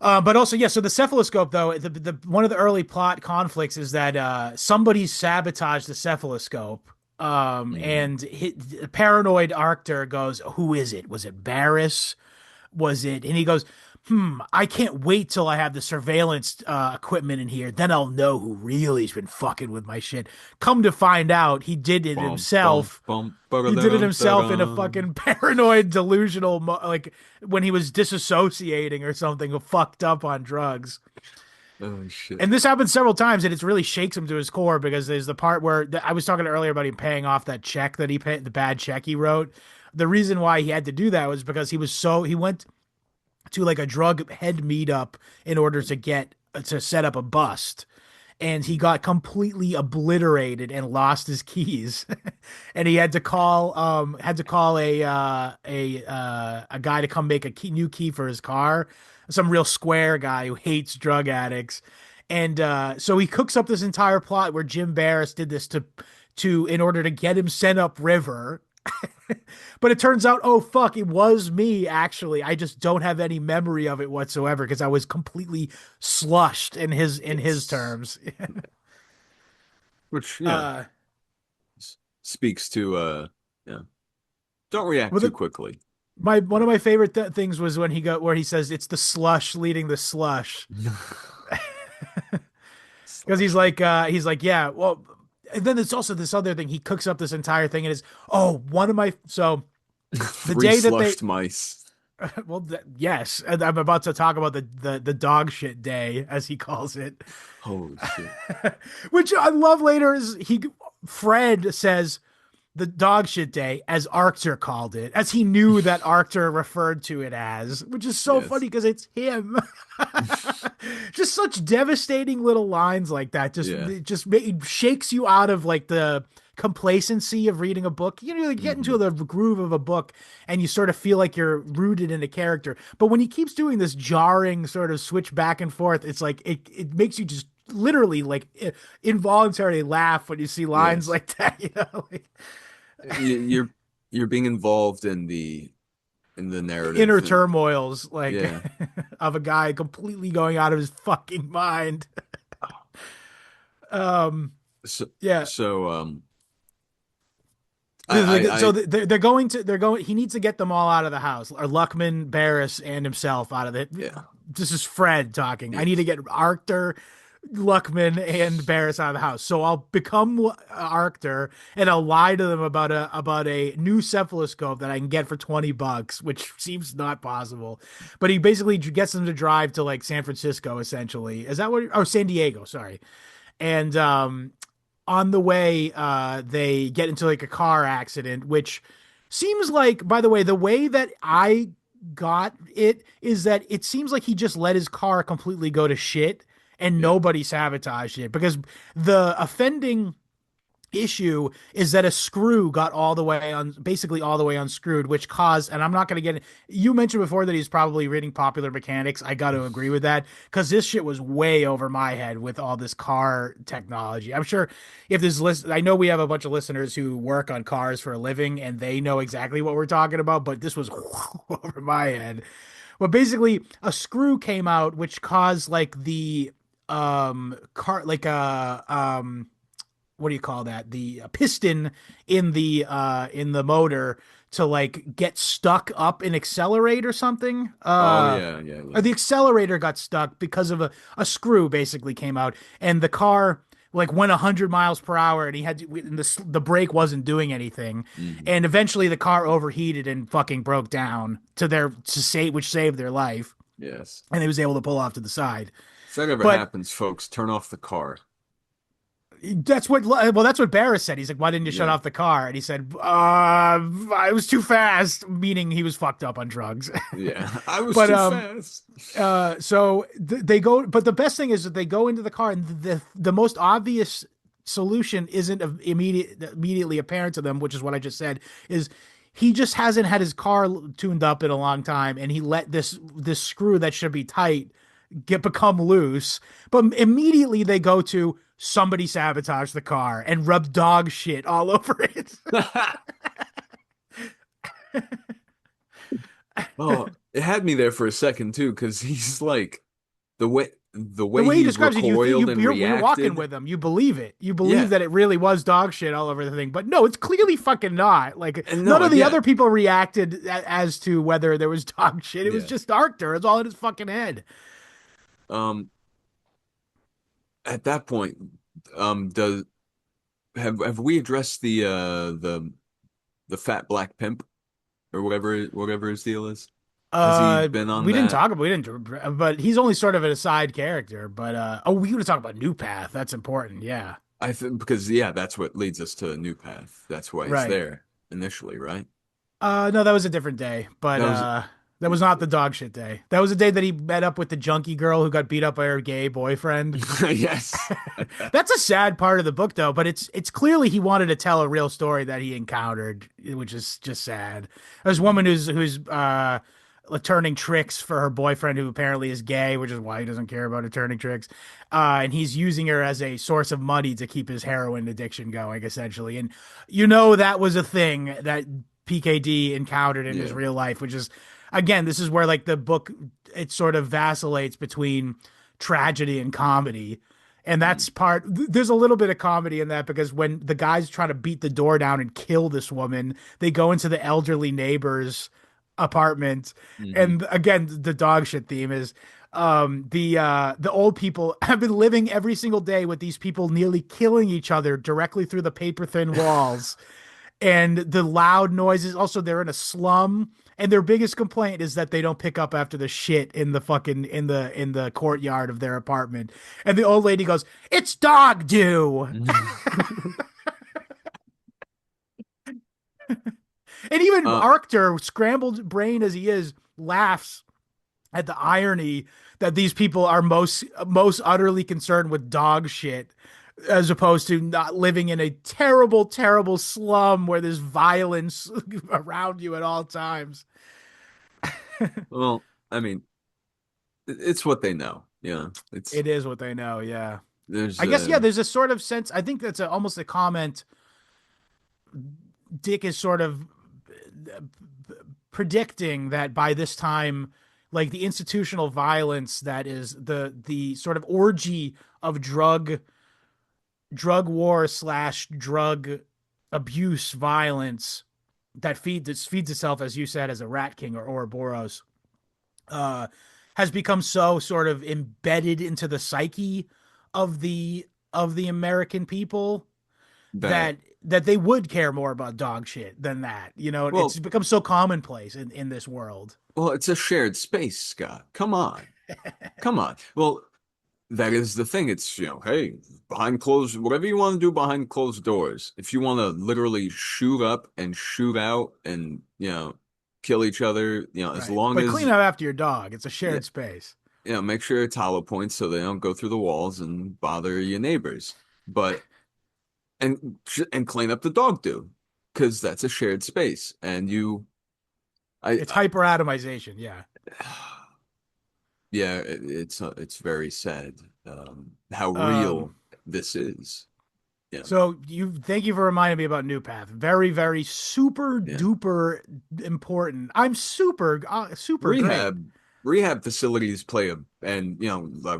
But also, yeah. So the cephaloscope, though, the one of the early plot conflicts is that somebody sabotaged the cephaloscope, Mhm. and paranoid Arctur goes, "Who is it? Was it Barris? Was it?" And he goes, I can't wait till I have the surveillance equipment in here. Then I'll know who really's been fucking with my shit. Come to find out, he did it Bum, bum, himself. bum, He did it ba-da-dum, himself in a da-dum. fucking paranoid, delusional, like when he was disassociating or something, fucked up on drugs. Oh shit. And this happens several times, and it really shakes him to his core because there's the part where I was talking earlier about him paying off that check that he paid, the bad check he wrote. The reason why he had to do that was because he went to like a drug head meetup in order to set up a bust, and he got completely obliterated and lost his keys. And he had to call a guy to come make a new key for his car, some real square guy who hates drug addicts. And so he cooks up this entire plot where Jim Barris did this to in order to get him sent up river. But it turns out, oh fuck, it was me actually. I just don't have any memory of it whatsoever because I was completely slushed in his terms. Which uh speaks to yeah. Don't react well, too quickly. one of my favorite things was when where he says it's the slush leading the slush. Because he's like, yeah, well, and then there's also this other thing. He cooks up this entire thing and is, oh, one of my, so the Three day that slushed mice. well, yes, and I'm about to talk about the dog shit day, as he calls it. Holy shit. Which I love later is Fred says the dog shit day, as Arctur called it, as he knew that Arctur referred to it as, which is so funny because it's him. Just such devastating little lines like that. It shakes you out of like the complacency of reading a book. You know, you get into the groove of a book and you sort of feel like you're rooted in a character. But when he keeps doing this jarring sort of switch back and forth, it's like it makes you just literally like involuntarily laugh when you see lines like that. You know, like, you're being involved in the narrative, inner turmoils like yeah. of a guy completely going out of his fucking mind. So they're going he needs to get them all out of the house, or Luckman, Barris, and himself out of it. Yeah, this is Fred talking. yes. I need to get Arctur, Luckman, and Barris out of the house, so I'll become Arctur and I'll lie to them about a new cephaloscope that I can get for $20, which seems not possible. But he basically gets them to drive to like San Francisco, essentially. Is that what? Oh, San Diego, sorry. And on the way, they get into like a car accident, which seems like, by the way that I got it is that it seems like he just let his car completely go to shit and nobody sabotaged it, because the offending issue is that a screw got basically all the way unscrewed, which caused, and I'm not going to get it. You mentioned before that he's probably reading Popular Mechanics. I got to agree with that, because this shit was way over my head with all this car technology. I'm sure if this list, I know we have a bunch of listeners who work on cars for a living and they know exactly what we're talking about, but this was over my head. Well, basically a screw came out, which caused like the car, like what do you call that? The piston in the motor to like get stuck up and accelerate or something. Or the accelerator got stuck because of a screw basically came out, and the car like went 100 miles per hour, and he had to, and the brake wasn't doing anything, and eventually the car overheated and fucking broke down which saved their life. Yes, and he was able to pull off to the side. If that ever happens, folks, turn off the car. That's what Barris said. He's like, why didn't you shut off the car? And he said, I was too fast, meaning he was fucked up on drugs. Yeah, I was too fast. So they go, but the best thing is that they go into the car, and the most obvious solution isn't immediately apparent to them, which is what I just said, is he just hasn't had his car tuned up in a long time, and he let this screw that should be tight become loose. But immediately they go to, somebody sabotaged the car and rubbed dog shit all over it. Oh, it had me there for a second too, because he's like the way he describes it, you're walking reacted. with him. You believe it. You believe that it really was dog shit all over the thing. But no, it's clearly fucking not. Like, none of the other people reacted as to whether there was dog shit. It was just Arctur. It's all in his fucking head. At that point, have we addressed the fat black pimp or whatever his deal is? Has he been on we that? didn't talk about, but he's only sort of a side character. But we would talk about New Path. That's important. Yeah, I think because that's what leads us to New Path. That's why he's there initially, right? No, that was a different day, but that was not the dog shit day. That was the day that he met up with the junkie girl who got beat up by her gay boyfriend. Yes. That's a sad part of the book, though, but it's clearly he wanted to tell a real story that he encountered, which is just sad. There's a woman who's turning tricks for her boyfriend, who apparently is gay, which is why he doesn't care about her turning tricks. And he's using her as a source of money to keep his heroin addiction going, essentially. And that was a thing that PKD encountered in his Yeah. real life, which is, again, this is where like the book, it sort of vacillates between tragedy and comedy. And Mm. that's there's a little bit of comedy in that, because when the guys try to beat the door down and kill this woman, they go into the elderly neighbor's apartment. Hmm. And again, the dog shit theme is the old people have been living every single day with these people nearly killing each other directly through the paper thin walls. And the loud noises. Also, they're in a slum, and their biggest complaint is that they don't pick up after the shit in the fucking in the courtyard of their apartment. And the old lady goes, "It's dog doo." And even uh, Arctur, scrambled brain as he is, laughs at the irony that these people are most utterly concerned with dog shit, as opposed to not living in a terrible, terrible slum where there's violence around you at all times. well, I mean, it's what they know. It's It is what they know, yeah. there's I guess, yeah, there's a sort of sense. I think that's almost a comment Dick is sort of predicting that by this time, like the institutional violence that is the sort of orgy of drug war slash drug abuse violence that feeds itself, as you said, as a rat king or Ouroboros, uh, has become so sort of embedded into the psyche of the American people that. that they would care more about dog shit than that. It's Well, become so commonplace in this world. it's a shared space, Scott. Come on, come on. Well, that is the thing. It's, hey, behind closed, whatever you want to do behind closed doors. If you want to literally shoot up and shoot out and, kill each other, as Right. long But clean as, up after your dog. It's a yeah, shared space. make sure it's hollow points so they don't go through the walls and bother your neighbors. But, and clean up the dog do, because that's a shared space. And I, It's hyperatomization. Yeah. yeah, it's very sad, how Um, real this is. Yeah, so thank you for reminding me about New Path. Very, very super yeah. duper important. I'm super great. Rehab facilities play and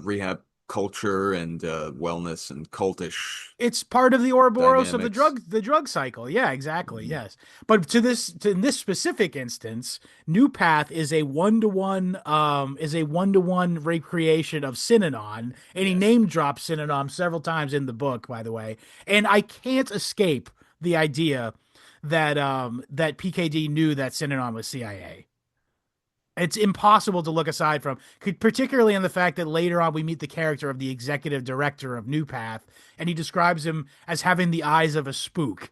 rehab culture and wellness and cultish It's part of the Ouroboros of dynamics. the drug cycle. Yeah, exactly. Mhm. Yes. But in this specific instance, New Path is a one-to-one recreation of Synanon, and he Yes. name drops Synanon several times in the book, by the way. And I can't escape the idea that PKD knew that Synanon was CIA. It's impossible to look aside from, particularly in the fact that later on we meet the character of the executive director of New Path, and he describes him as having the eyes of a spook.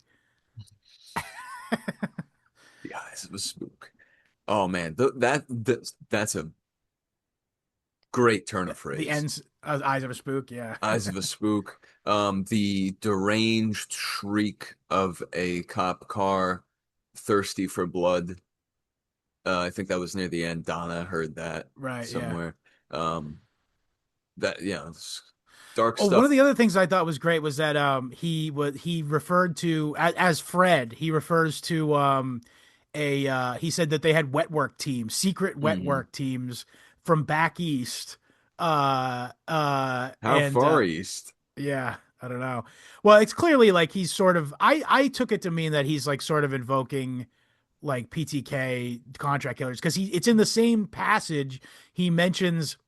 The eyes of a spook. Oh man, that's a great turn of The phrase. ends eyes of a spook, yeah. Eyes of a spook. The deranged shriek of a cop car thirsty for blood. I think that was near the end. Donna heard that Right, yeah. somewhere. Um, that it's dark Oh, one of stuff. the other things I thought was great was that he referred to as Fred. He refers to a he said that they had wet work teams, secret wet Hmm. work teams from back east. How And far east? Yeah, I don't know. Well, it's clearly like he's sort of I took it to mean that he's like sort of invoking like PTK contract killers, because it's in the same passage he mentions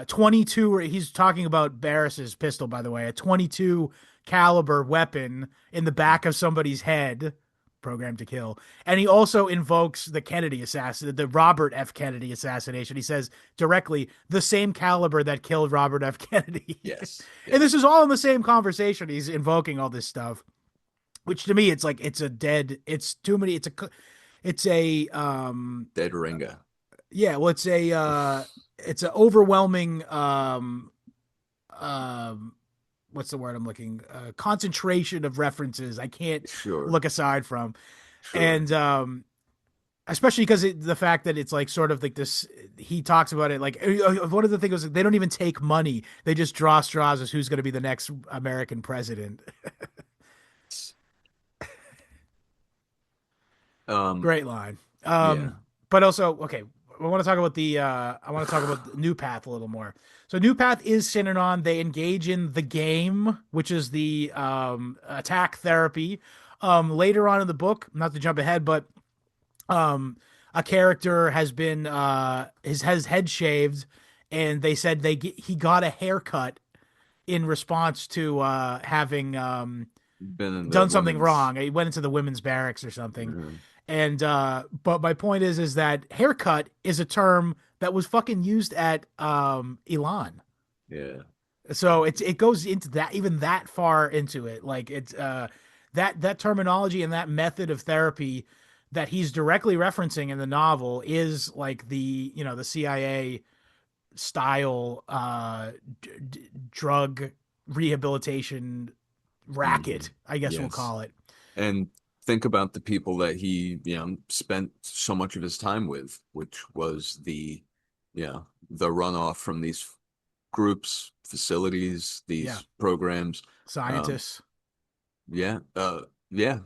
22, he's talking about Barris's pistol, by the way, a 22 caliber weapon in the back of somebody's head, programmed to kill. And he also invokes the Kennedy assassin, the Robert F. Kennedy assassination. He says directly, the same caliber that killed Robert F. Kennedy. Yes, And this yes. is all in the same conversation. He's invoking all this stuff, which to me, it's like, it's too many. It's a, Dead Ringa. yeah, well, it's an overwhelming, um, what's the word I'm looking, concentration of references I can't Sure, look aside from. sure. And especially because the fact that it's like sort of like this. He talks about it like one of the things was they don't even take money; they just draw straws as who's going to be the next American president. Um, Great line. yeah, But also, okay, I want to talk about the New Path a little more. So New Path is Synanon. They engage in the game, which is the attack therapy. Later on in the book, not to jump ahead, but um, a character has been his head shaved, and they said he got a haircut in response to having been in the done something women's. wrong. He went into the women's barracks or something. uh, And but my point is that haircut is a term that was fucking used at Elon. yeah, So it goes into that, even that far into it. Like it's that terminology and that method of therapy that he's directly referencing in the novel is like the CIA style drug rehabilitation hmm, racket, I guess we'll yes. call it. And think about the people that he, spent so much of his time with, which was the runoff from these groups, facilities, Yeah, these programs. Um, scientists yeah, yeah,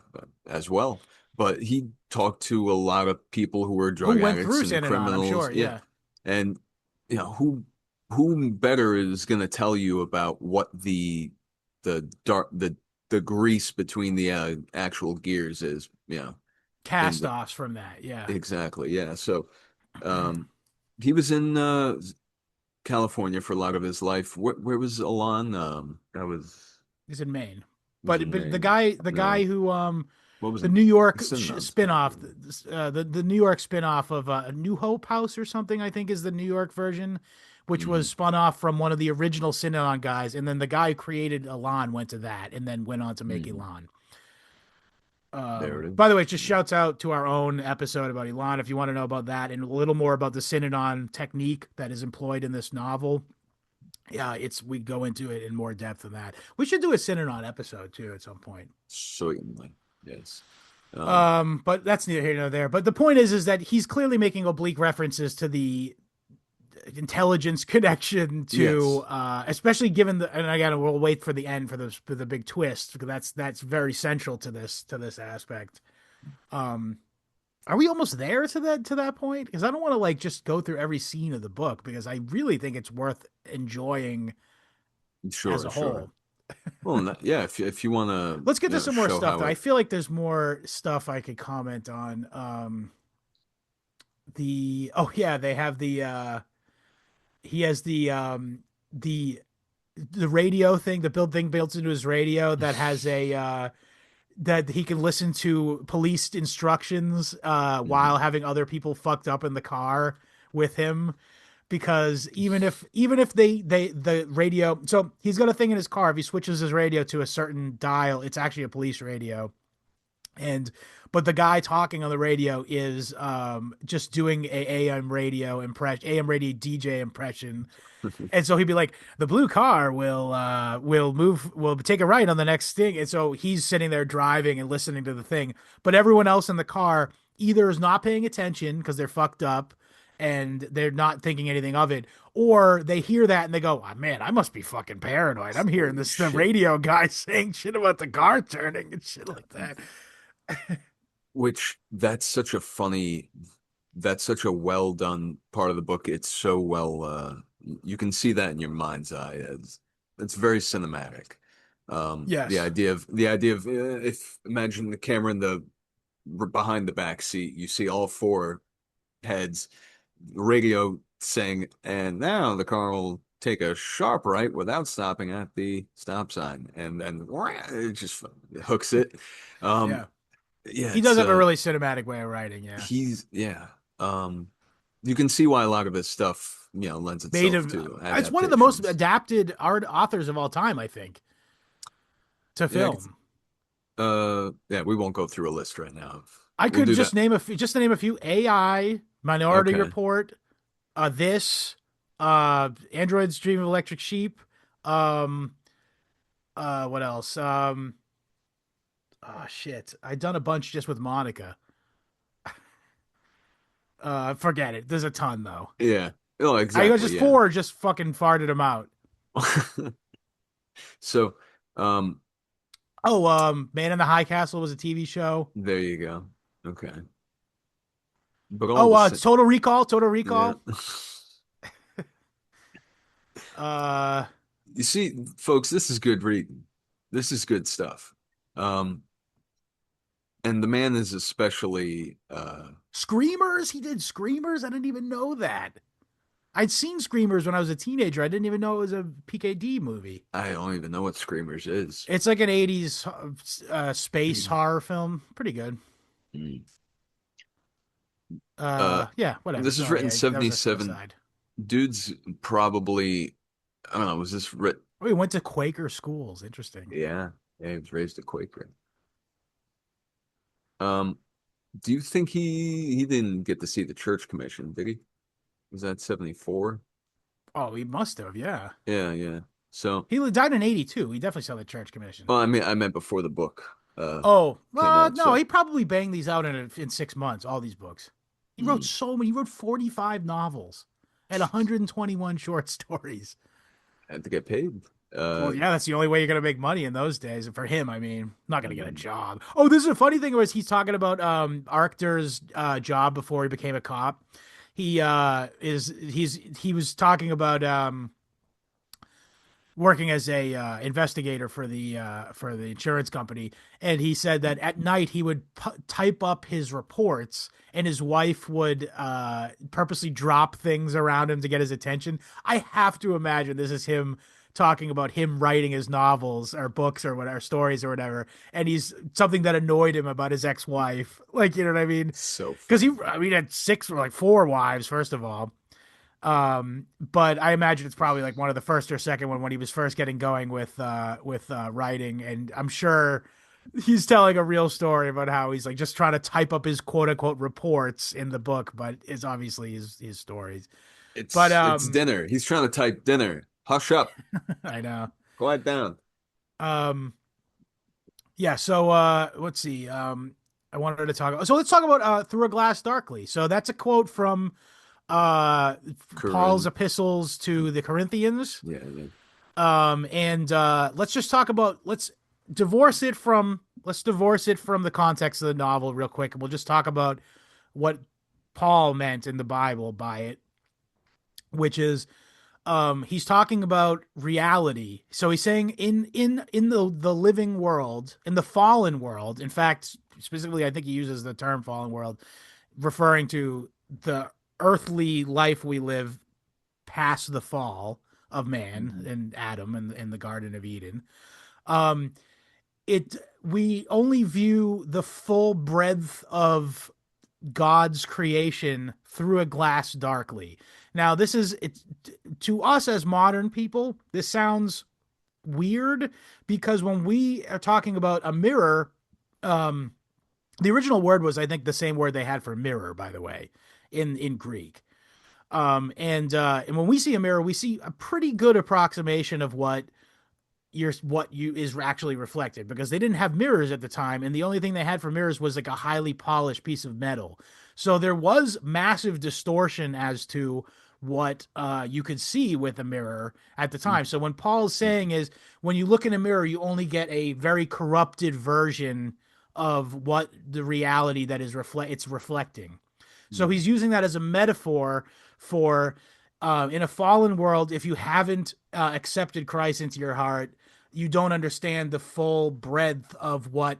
as well. But he talked to a lot of people who were who drug went addicts through and Synanon, I'm criminals. sure. Yeah, Yeah. and who better is going to tell you about what the dark the grease between the actual gears is, in Cast the offs from that. Yeah. exactly, yeah. So um he was in California for a lot of his life. Where was Alon? That He's in Maine. was But in but the Maine. guy the guy No, who what was the it? New York Cinnamons, spin-off California. the New York spin-off of New Hope House or something, I think is the New York version, which was Hmm. spun off from one of the original Synanon guys, and then the guy who created Elon went to that and then went on to make Hmm. Elon. There it By the way, is. just shouts out to our own episode about Elon if you want to know about that and a little more about the Synanon technique that is employed in this novel. Yeah, we go into it in more depth than that. We should do a Synanon episode too at some point. Certainly, yes. But that's neither here nor there. But the point is that he's clearly making oblique references to the intelligence connection to, Yes. especially given and again, we'll wait for the end for the big twist because that's very central to this aspect. Um, are we almost there to that point? Because I don't want to like just go through every scene of the book because I really think it's worth enjoying as Sure, a sure. whole. Well, yeah, if you want Let's get to, to some more show stuff how though. I it. feel like there's more stuff I could comment on. The oh yeah, they have the he has the the radio thing, the build thing built into his radio that has a that he can listen to police instructions while Mhm. having other people fucked up in the car with him because even if they the radio so he's got a thing in his car if he switches his radio to a certain dial it's actually a police radio and but the guy talking on the radio is just doing a AM radio DJ impression and so he'd be like the blue car will take a right on the next thing and so he's sitting there driving and listening to the thing but everyone else in the car either is not paying attention because they're fucked up and they're not thinking anything of it or they hear that and they go oh, man I must be fucking paranoid I'm hearing Holy this the shit. radio guy saying shit about the car turning and shit like that. Which that's such a well done part of the book. It's so well, you can see that in your mind's eye. It's very cinematic. Yes. The idea of if imagine the camera in the behind the back seat, you see all four heads, radio saying, and now the car will take a sharp right without stopping at the stop sign, and then it just hooks it. Um, Yeah. yeah, He does it's have a really cinematic way of writing. Yeah. he's yeah. You can see why a lot of his stuff, lends Made itself of to it's one of the most adaptations. adapted art authors of all time, I think, to Yeah, film. yeah, we won't go through a list right now. I We'll could do that. just name a few, just to name a few: AI, Minority Okay. Report, this, Android's Dream of Electric Sheep. Um, what else? Oh shit, I done a bunch just with Monica. Forget it. There's a ton though. Yeah. Oh, I was exactly. just Yeah. four, just fucking farted them out. So, um, Oh, Man in the High Castle was a TV show. there you go. Okay. But all Oh, the same, Total Recall, Total yeah. Recall. Uh, You see, folks, this is good reading. This is good stuff. Um, and the man is especially Screamers. He did Screamers. I didn't even know that. I'd seen Screamers when I was a teenager. I didn't even know it was a PKD movie. I don't even know what Screamers is. It's like an 80s space Mm. horror film. Pretty good. Mm. Uh, Yeah, whatever. this is Sorry, written that was an 77. aside. Dude's probably, I don't know, was this written? Oh, he went to Quaker schools. Interesting. Yeah, yeah, he was raised a Quaker. Um, do you think he didn't get to see the church commission, did he? Was that 74? Oh, he must have. Yeah. Yeah, yeah. So, He died in 82. He definitely saw the church commission. well, I meant before the book Oh, came out. no, So, he probably banged these out in 6 months, all these books. He wrote mm, so many. He wrote 45 novels and 121 short stories. had to get paid. Well, yeah, that's the only way you're going to make money in those days. And for him, I mean, not going to get a mm, job. Oh, this is a funny thing was he's talking about Arctur's job before he became a cop. He was talking about working as a investigator for the insurance company, and he said that at night he would type up his reports, and his wife would purposely drop things around him to get his attention. I have to imagine this is him talking about him writing his novels or books or whatever, stories or whatever, and he's something that annoyed him about his ex-wife, like, you know what I mean? so Because funny. he had six or like four wives, first of all. But I imagine it's probably like one of the first or second one when he was first getting going with writing, and I'm sure he's telling a real story about how he's like just trying to type up his quote unquote reports in the book, but it's obviously his stories. But It's dinner. He's trying to type dinner. Hush up. I know. Quiet down. Um, yeah. So let's see. I wanted to talk. So let's talk about "Through a Glass Darkly." So that's a quote from Paul's Corinne. epistles to the Corinthians. Yeah, yeah. And let's just talk about let's divorce it from the context of the novel real quick, and we'll just talk about what Paul meant in the Bible by it, which is he's talking about reality. So he's saying in the living world, in the fallen world, in fact, specifically I think he uses the term fallen world referring to the earthly life we live past the fall of man and Adam in the Garden of Eden. Um, we only view the full breadth of God's creation through a glass darkly. Now, this is it to us as modern people. This sounds weird because when we are talking about a mirror, the original word was, I think, the same word they had for mirror, by the way, in Greek. And when we see a mirror, we see a pretty good approximation of what you is actually reflected, because they didn't have mirrors at the time, and the only thing they had for mirrors was like a highly polished piece of metal. So there was massive distortion as to what you could see with a mirror at the time. So when Paul's saying is when you look in a mirror, you only get a very corrupted version of what the reality that is it's reflecting. So he's using that as a metaphor for in a fallen world, if you haven't accepted Christ into your heart, you don't understand the full breadth of what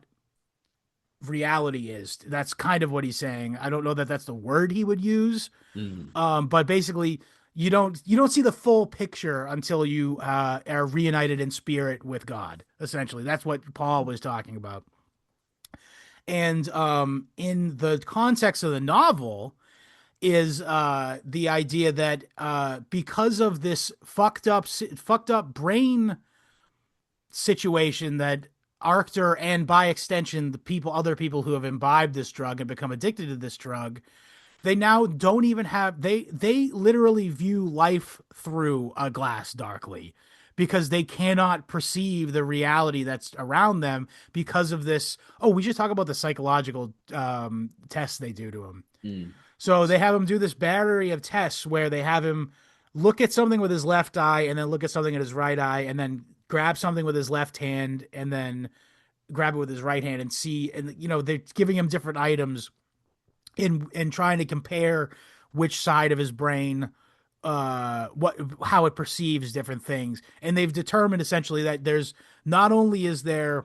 reality is. That's kind of what he's saying. I don't know that that's the word he would use, but basically, you don't see the full picture until you are reunited in spirit with God. Essentially, that's what Paul was talking about. And in the context of the novel, is the idea that because of this fucked up brain situation that Arctur and by extension the other people who have imbibed this drug and become addicted to this drug, they now don't even have they literally view life through a glass darkly because they cannot perceive the reality that's around them because of this. Oh, we should talk about the psychological tests they do to them. So they have him do this battery of tests where they have him look at something with his left eye and then look at something in his right eye and then grab something with his left hand and then grab it with his right hand and see. And they're giving him different items in trying to compare which side of his brain how it perceives different things. And they've determined essentially that there's not only is there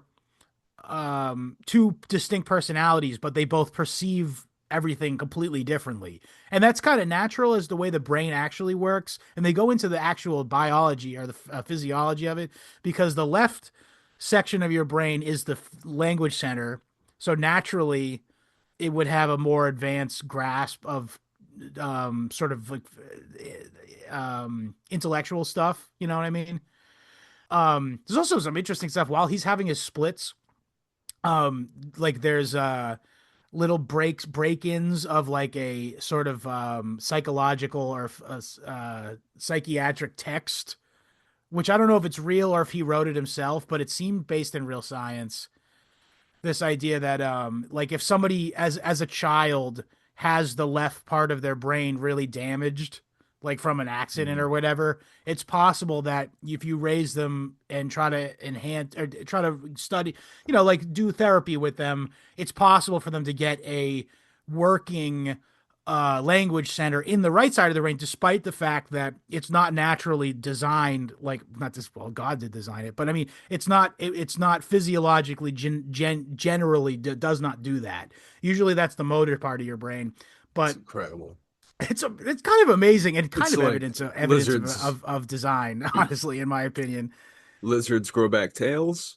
two distinct personalities, but they both perceive everything completely differently. And that's kind of natural as the way the brain actually works. And they go into the actual biology or the physiology of it, because the left section of your brain is the language center. So naturally, it would have a more advanced grasp of sort of like intellectual stuff. You know what I mean? There's also some interesting stuff while he's having his splits. Like there's little break-ins of like a sort of psychological or psychiatric text, which I don't know if it's real or if he wrote it himself, but it seemed based in real science. This idea that like if somebody as a child has the left part of their brain really damaged, like from an accident or whatever, it's possible that if you raise them and try to enhance or try to study, like do therapy with them, it's possible for them to get a working language center in the right side of the brain, despite the fact that it's not naturally designed. Like, not this, well, God did design it, but I mean, it's not physiologically generally does not do that. Usually that's the motor part of your brain, but It's incredible. it's kind of amazing and kind It's of like evidence lizards. of design, honestly, in my opinion. Lizards grow back tails,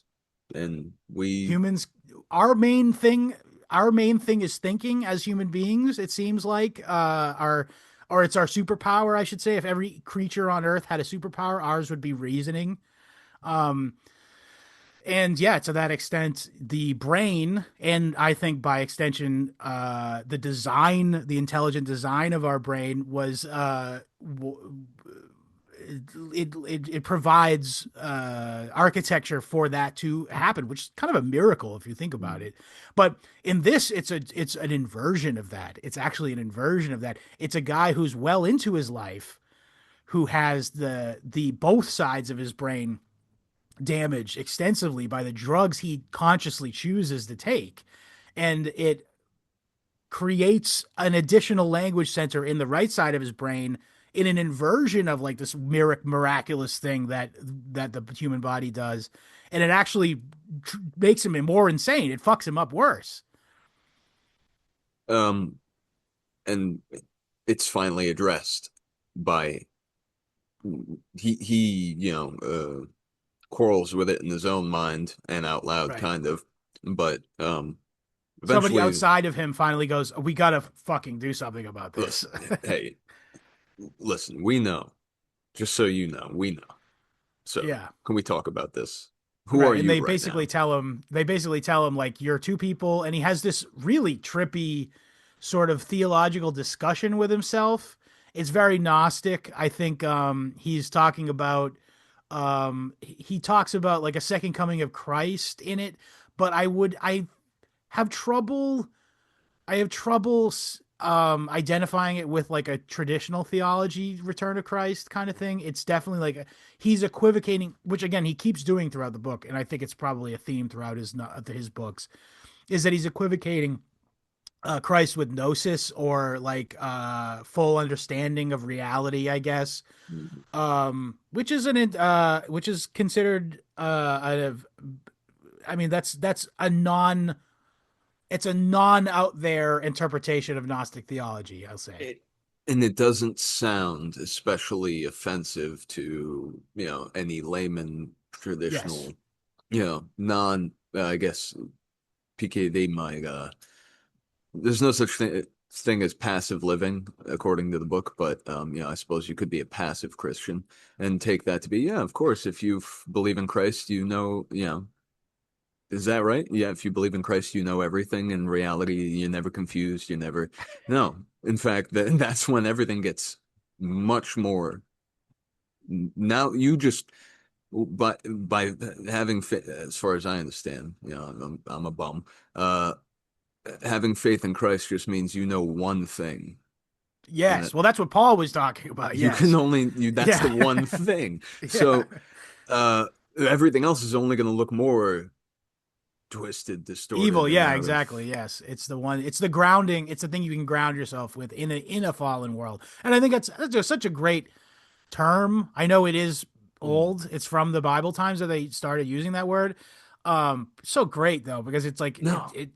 and we Humans, our main thing, our main thing is thinking as human beings. It seems like our or it's our superpower, I should say. If every creature on Earth had a superpower, ours would be reasoning. Um, and yeah, to that extent, the brain, and I think by extension, the design, the intelligent design of our brain was it provides architecture for that to happen, which is kind of a miracle if you think about it. But in this, it's an inversion of that. It's actually an inversion of that. It's a guy who's well into his life, who has the both sides of his brain damaged extensively by the drugs he consciously chooses to take, and it creates an additional language center in the right side of his brain in an inversion of like this miraculous thing that the human body does, and it actually makes him more insane. It fucks him up worse. um and it's finally addressed by he quarrels with it in his own mind and out loud, Right. kind of, but Somebody eventually, outside of him finally goes, "We gotta fucking do something about this." listen, hey, listen, we know, just so you know, we know. So Yeah. can we talk about this? Who are Right. And you they right basically now? tell him, like, you're two people. And he has this really trippy sort of theological discussion with himself. It's very Gnostic. I think he's talking about, he talks about like a second coming of Christ in it. But I have trouble identifying it with like a traditional theology return of Christ kind of thing. It's definitely like he's equivocating, which again he keeps doing throughout the book, and I think it's probably a theme throughout his books, is that he's equivocating Christ with gnosis, or like full understanding of reality, I guess. Which is considered I mean that's a non it's a non out there interpretation of Gnostic theology, I'll say. And it doesn't sound especially offensive to, any layman, Yes. traditional, non, I guess, PKD might, there's no such thing as passive living according to the book, but I suppose you could be a passive Christian and take that to be, yeah, of course, if you believe in Christ, is that right? Yeah, if you believe in Christ, you know everything. In reality, you're never confused. You never. No. In fact, that's when everything gets much more. Now you just, by having as far as I understand, I'm a bum. Having faith in Christ just means you know one thing, Yes. Well, that's what Paul was talking about. You can Yes. only that's Yeah. the one thing. Yeah. So everything else is only going to look more twisted, distorted, Evil. and Yeah, out of. exactly. Yes. It's the one, it's the grounding. It's the thing you can ground yourself with in a fallen world. And I think that's just such a great term. I know it is old. It's from the Bible times that they started using that word. So great though, because it's like, No, it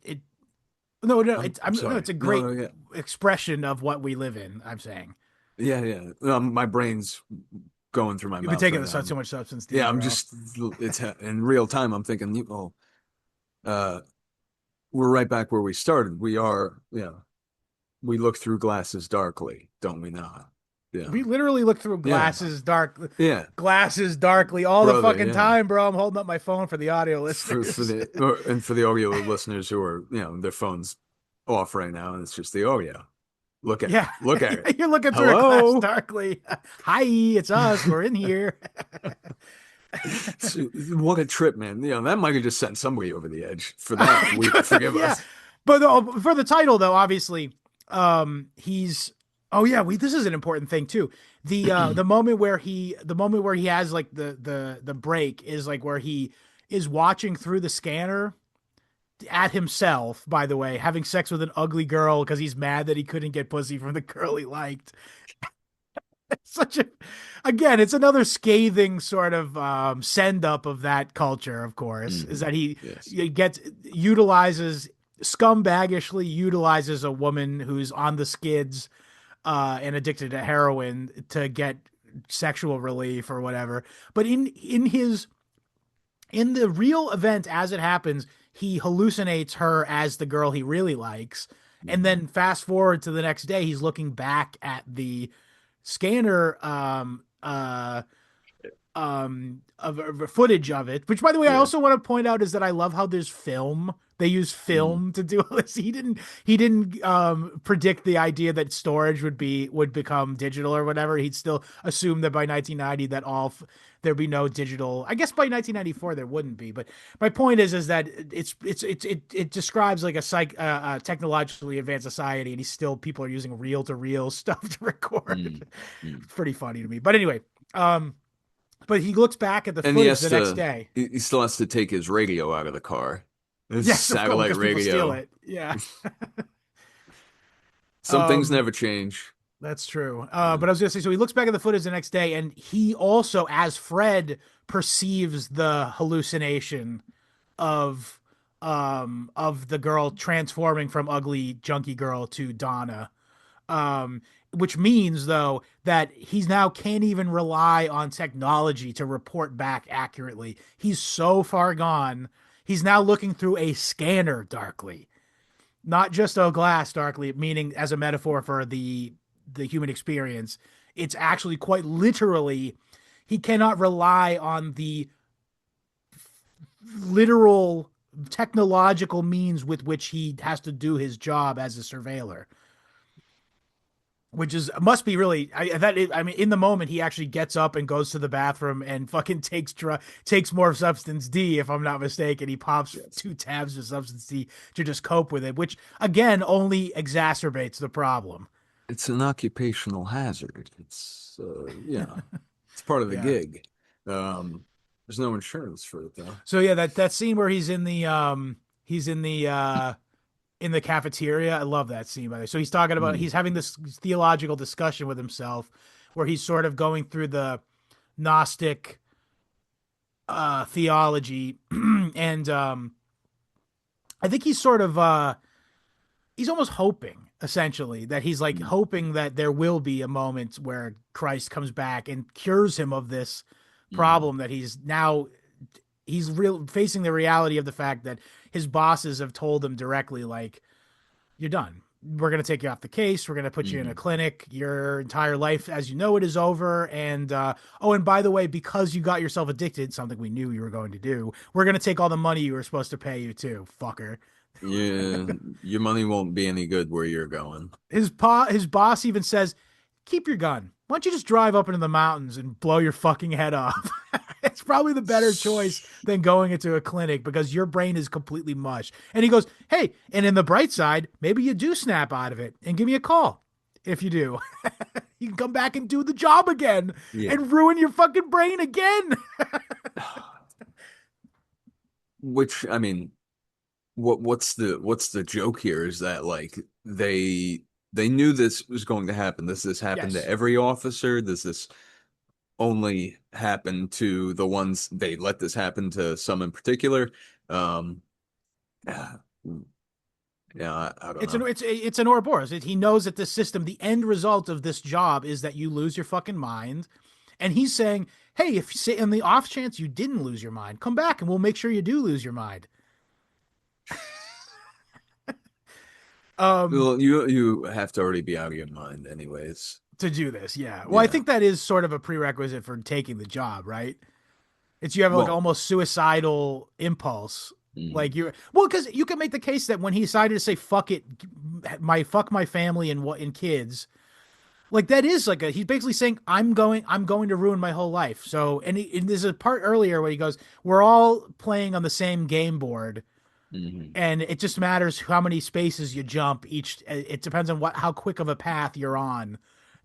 no, no, I'm no, sorry. it's a No, great no, yeah, expression of what we live in. I'm saying. yeah, yeah. My brain's going through my You've been mouth taking right now. so much Substance D, Yeah, I'm bro. just it's in real time. I'm thinking, oh, uh, we're right back where we started. We are, yeah. We look through glasses darkly, don't we not? Yeah, We literally look through yeah, yeah, glasses darkly all the brother. fucking Yeah, time, bro. I'm holding up my phone for the audio for listeners. and for the audio listeners who are their phones off right now, and it's just the audio. Yeah. Look at it. You're looking through a glass Hello. darkly. Hi, it's us. We're in here. What a trip, man. That might have just sent somebody over the edge. For that, we forgive Yeah. us. But for the title though, obviously, he's oh yeah, this is an important thing too. The moment where he has like the break is like where he is watching through the scanner at himself, by the way, having sex with an ugly girl because he's mad that he couldn't get pussy from the girl he liked. Such a again, it's another scathing sort of send up of that culture, of course, is that Yes. he gets utilizes scumbaggishly utilizes a woman who's on the skids and addicted to heroin to get sexual relief or whatever. But in the real event as it happens, he hallucinates her as the girl he really likes. And then fast forward to the next day, he's looking back at the scanner of footage of it, which by the way I Yeah. also want to point out is that I love how there's film. They use film to do all this. He didn't predict the idea that storage would become digital or whatever. He'd still assume that by 1990 that there'd be no digital. I guess by 1994 there wouldn't be. But my point is that it describes like a technologically advanced society, and people are using reel to reel stuff to record. It's pretty funny to me. But anyway, but he looks back at the And he footage has the next day. he still has to take his radio out of the car. His Yes, of course, satellite because people steal radio. it. Yeah. Some things never change. That's true. Yeah. But I was gonna say, so he looks back at the footage the next day, and he also, as Fred, perceives the hallucination of the girl transforming from ugly junkie girl to Donna. Which means though that he's now can't even rely on technology to report back accurately. He's so far gone. He's now looking through a scanner darkly, not just a glass darkly, meaning as a metaphor for the human experience. It's actually quite literally, he cannot rely on the literal technological means with which he has to do his job as a surveiller, which must be really I mean in the moment he actually gets up and goes to the bathroom and fucking takes more Substance D, if I'm not mistaken. He pops 2 tabs of Substance D to just cope with it, which again only exacerbates the problem. It's an occupational hazard. It's it's part of the Yeah. gig. There's no insurance for it though. So yeah, that scene where he's in the cafeteria. I love that scene, by the way. So he's talking about, he's having this theological discussion with himself where he's sort of going through the gnostic theology and I think he's sort of he's almost hoping essentially that he's like hoping that there will be a moment where Christ comes back and cures him of this problem that he's facing the reality of the fact that his bosses have told him directly, like, you're done. We're going to take you off the case. We're going to put you in a clinic. Your entire life as you know it is over. And, and by the way, because you got yourself addicted, something we knew you were going to do, we're going to take all the money you were supposed to pay you too, fucker. Yeah, your money won't be any good where you're going. His boss even says, keep your gun. Why don't you just drive up into the mountains and blow your fucking head off? It's probably the better choice than going into a clinic because your brain is completely mush. And he goes, hey, and in the bright side, maybe you do snap out of it and give me a call. if you do. You can come back and do the job again Yeah. and ruin your fucking brain again. Which, I mean, what's the joke here is that like they knew this was going to happen. Does this happen to Yes. every officer? Does this only happen to the ones they let this happen to some in particular? Um, yeah, I don't know. It's an Ouroboros. He knows that this system, the end result of this job is that you lose your fucking mind, and he's saying, "Hey, if say in the off chance you didn't lose your mind, come back and we'll make sure you do lose your mind." Um, Well, you have to already be out of your mind, anyways. to do this, yeah. Well, I Yeah. think that is sort of a prerequisite for taking the job, right? It's you have like Well, almost suicidal impulse. mm, Like you, well, because you can make the case that when he decided to say "fuck it," fuck my family and what and kids, like that is like he's basically saying I'm going to ruin my whole life. So and there's a part earlier where he goes, we're all playing on the same game board, mhm, and it just matters how many spaces you jump each. It depends on how quick of a path you're on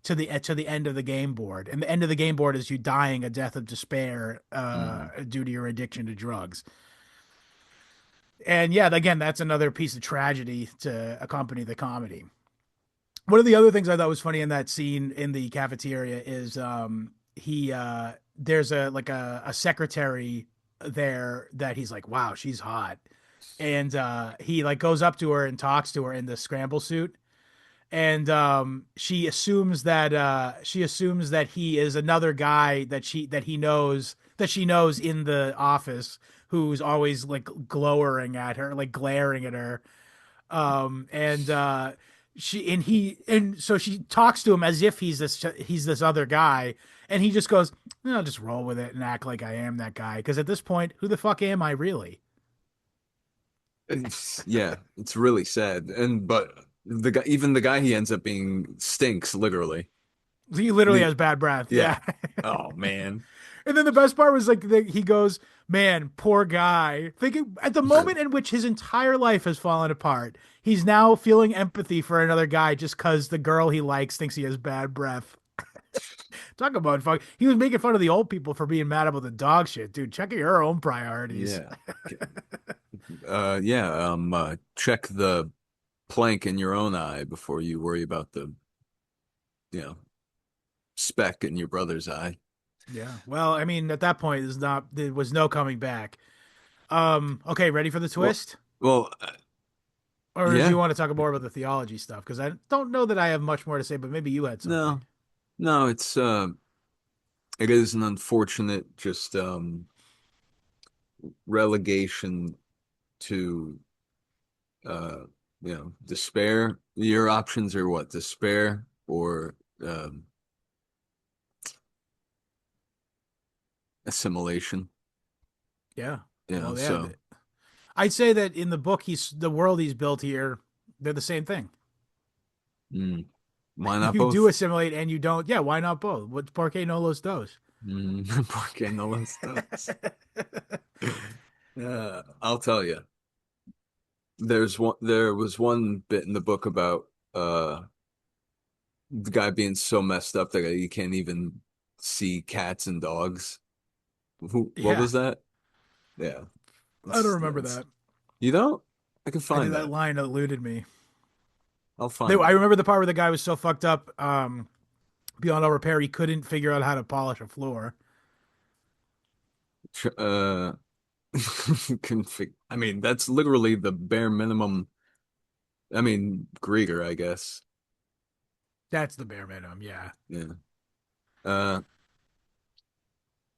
to the end of the game board, and the end of the game board is you dying a death of despair mhm. due to your addiction to drugs. And yeah, again, that's another piece of tragedy to accompany the comedy. One of the other things I thought was funny in that scene in the cafeteria is he there's a secretary there that he's like, wow, she's hot. And he like goes up to her and talks to her in the scramble suit. And she assumes that he is another guy that she knows in the office, who's always like glowering at her, like glaring at her. And so she talks to him as if he's this other guy, and he just goes, "I'll just roll with it and act like I am that guy." Because at this point, who the fuck am I really? Yeah, it's really sad. And but even the guy he ends up being stinks literally. He literally The has bad breath. yeah. Yeah. Oh man. And then the best part was like he goes, "Man, poor guy." Thinking at the moment in which his entire life has fallen apart, he's now feeling empathy for another guy just because the girl he likes thinks he has bad breath. Talk about fuck. He was making fun of the old people for being mad about the dog shit, dude. Check your own priorities. Yeah. Yeah, check the plank in your own eye before you worry about the, you know, speck in your brother's eye. Yeah. Well, I mean, at that point, there was no coming back. Okay, ready for the Well, twist? well, Or do you yeah. want to talk more about the theology stuff? Because I don't know that I have much more to say, but maybe you had something. No. No, it is an unfortunate just relegation to uh despair. Your options are what? Despair or assimilation. Yeah. Yeah, Well, yeah. so I'd say that in the book, the world he's built here, they're the same thing. mm, why not You do both? assimilate and you don't. Yeah, why not both? What por qué no los dos? ¿Por qué no los dos? I'll tell you. There was one bit in the book about the guy being so messed up that he can't even see cats and dogs. What Yeah, was that? Yeah. I don't Yeah, remember that. you don't? I can I did find that that. line eluded me. I'll find I that. remember the part where the guy was so fucked up, beyond all repair, he couldn't figure out how to polish a floor. Uh I mean, that's literally the bare minimum. I mean, Grieger, I guess. That's the bare minimum. Yeah. Yeah. Uh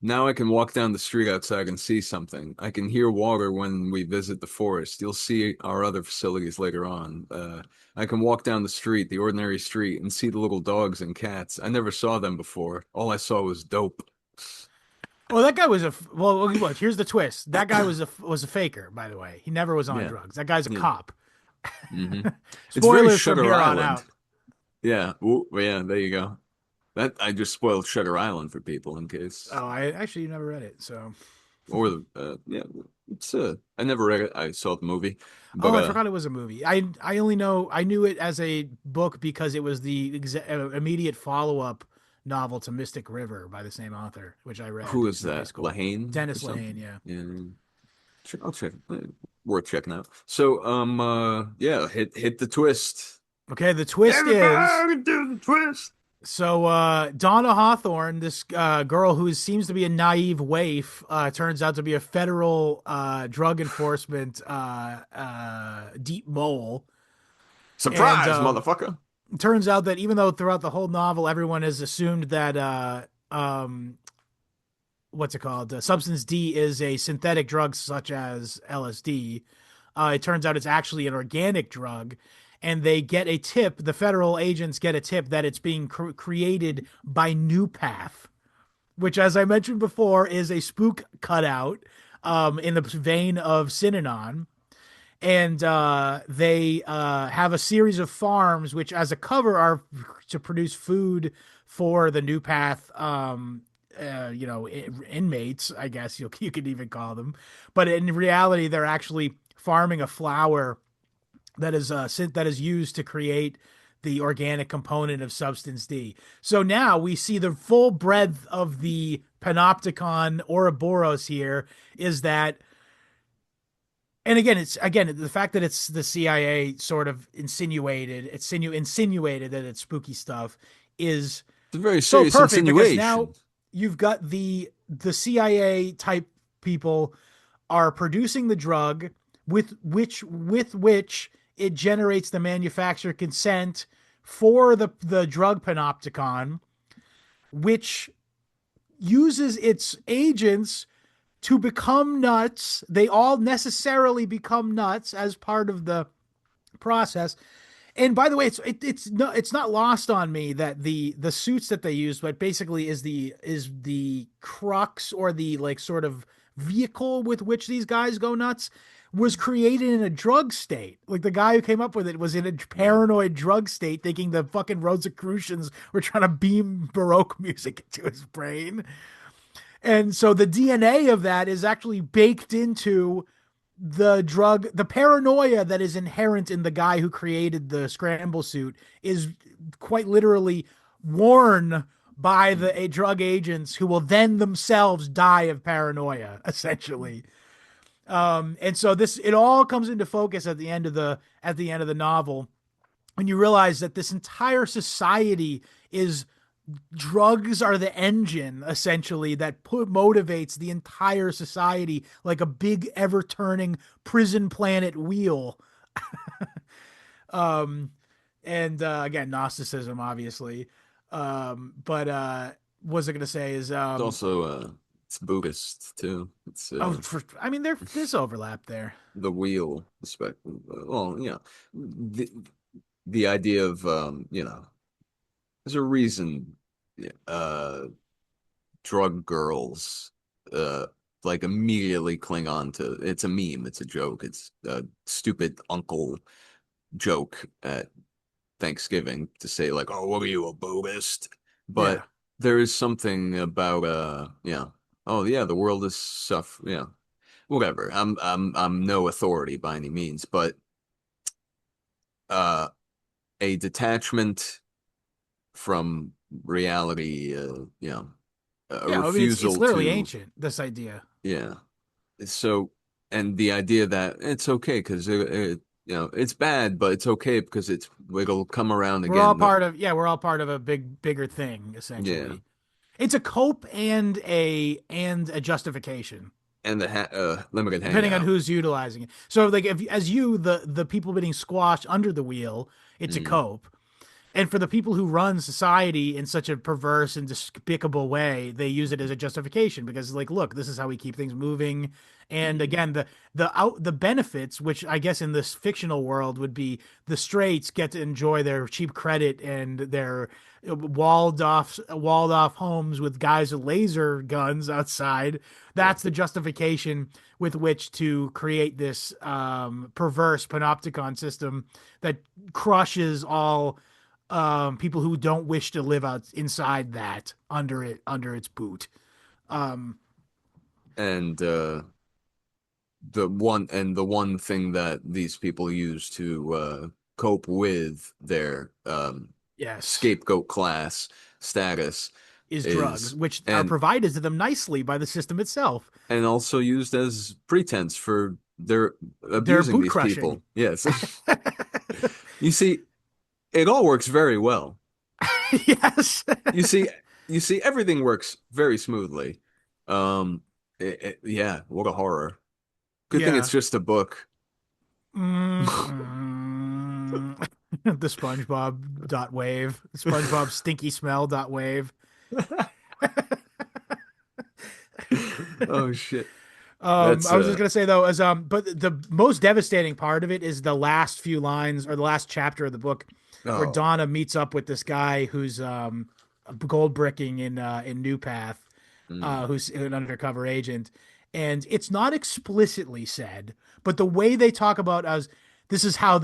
Now I can walk down the street outside and see something. I can hear water when we visit the forest. You'll see our other facilities later on. I can walk down the street, the ordinary street, and see the little dogs and cats. I never saw them before. All I saw was dope. Well, that guy was well. Look, here's the twist. That guy was a faker, by the way. He never was on Yeah, drugs. That guy's a yeah. cop. hmm It's very Spoilers from Shutter here on Island. out. Yeah. Ooh, yeah, there you go. That I just spoiled Shutter Island for people in case. Oh, I actually never read it, so Or yeah, It's I never read it. I saw the movie, but Oh, I forgot it was a movie. I only know I knew it as a book because it was the immediate follow-up novel to Mystic River by the same author, which I who read is in high that? school. Lahane or Dennis Lehane, something? yeah. Yeah, I'll check. Worth checking out. So, yeah, hit the twist. Okay, the twist is Everybody do the twist. so Donna Hawthorne, this girl who seems to be a naive waif, turns out to be a federal drug enforcement deep mole. And Surprise, motherfucker. turns out that even though throughout the whole novel everyone has assumed that what's it called? Substance D is a synthetic drug such as LSD. It turns out it's actually an organic drug, and they get a tip. The federal agents get a tip that it's being created by New Path, which, as I mentioned before, is a spook cutout in the vein of Synanon. And they have a series of farms, which, as a cover, are to produce food for the New Path inmates, I guess you could even call them. But in reality, they're actually farming a flower that is used to create the organic component of Substance D. So now we see the full breadth of the Panopticon Ouroboros here is that, and again, it's again the fact that it's the CIA sort of insinuated that it's spooky stuff is It's a very so serious perfect because now insinuation. you've got the CIA type people are producing the drug with which it generates the manufacturer consent for the drug panopticon, which uses its agents to become nuts. They all necessarily become nuts as part of the process. And by the way, it's not lost on me that the suits that they use, but basically is the crux or the like sort of vehicle with which these guys go nuts was created in a drug state. Like the guy who came up with it was in a paranoid drug state, thinking the fucking Rosicrucians were trying to beam Baroque music into his brain. And so the DNA of that is actually baked into the paranoia that is inherent in the guy who created the scramble suit is quite literally worn by the drug agents who will then themselves die of paranoia, essentially. And so this it all comes into focus at the end of the novel when you realize that this entire society is drugs are the engine essentially that motivates the entire society like a big ever turning prison planet wheel. um and again, gnosticism obviously. But what was I gonna say is It's also it's Buddhist too. It's I mean there's overlap there. the wheel aspect. Well, the idea of there's a reason uh drug girls uh like immediately cling on to it's a meme, it's a joke, it's a stupid uncle joke at Thanksgiving to say like, oh, what are you, a Buddhist? Yeah. But there is something about oh yeah, the world is whatever. I'm no authority by any means, but uh a detachment from reality, a Yeah, I mean it's refusal literally to, ancient, this idea. yeah. So, and the idea that it's okay because it's bad, but it's okay because it'll come around again. We're all part of a bigger thing Yeah, essentially. It's a cope and a justification and the limited depending on hangout. who's utilizing it. So like if as you the people getting squashed under the wheel, it's a Mm, cope. And for the people who run society in such a perverse and despicable way, they use it as a justification because, like, look, this is how we keep things moving. And mm, again, the benefits, which I guess in this fictional world would be the straights get to enjoy their cheap credit and their walled off homes with guys with laser guns outside. yeah. That's the justification with which to create this perverse panopticon system that crushes all people who don't wish to live out inside that under its boot. Um, And the one thing that these people use to cope with their Yes, scapegoat class status is drugs, is which are and provided to them nicely by the system itself. and also used as pretense for their They're abusing boot these crushing. people. Yes. You see, it all works very well. Yes. You see, you see, everything works very smoothly. Yeah, what a horror. Good thing Yeah. it's just a book. The SpongeBob dot wave. SpongeBob stinky smell dot wave. Oh shit. I That's was just gonna say though, as but the most devastating part of it is the last few lines or the last chapter of the book where oh. Donna meets up with this guy who's gold bricking in New Path, Mm. who's an undercover agent, and it's not explicitly said, but the way they talk about us, this is how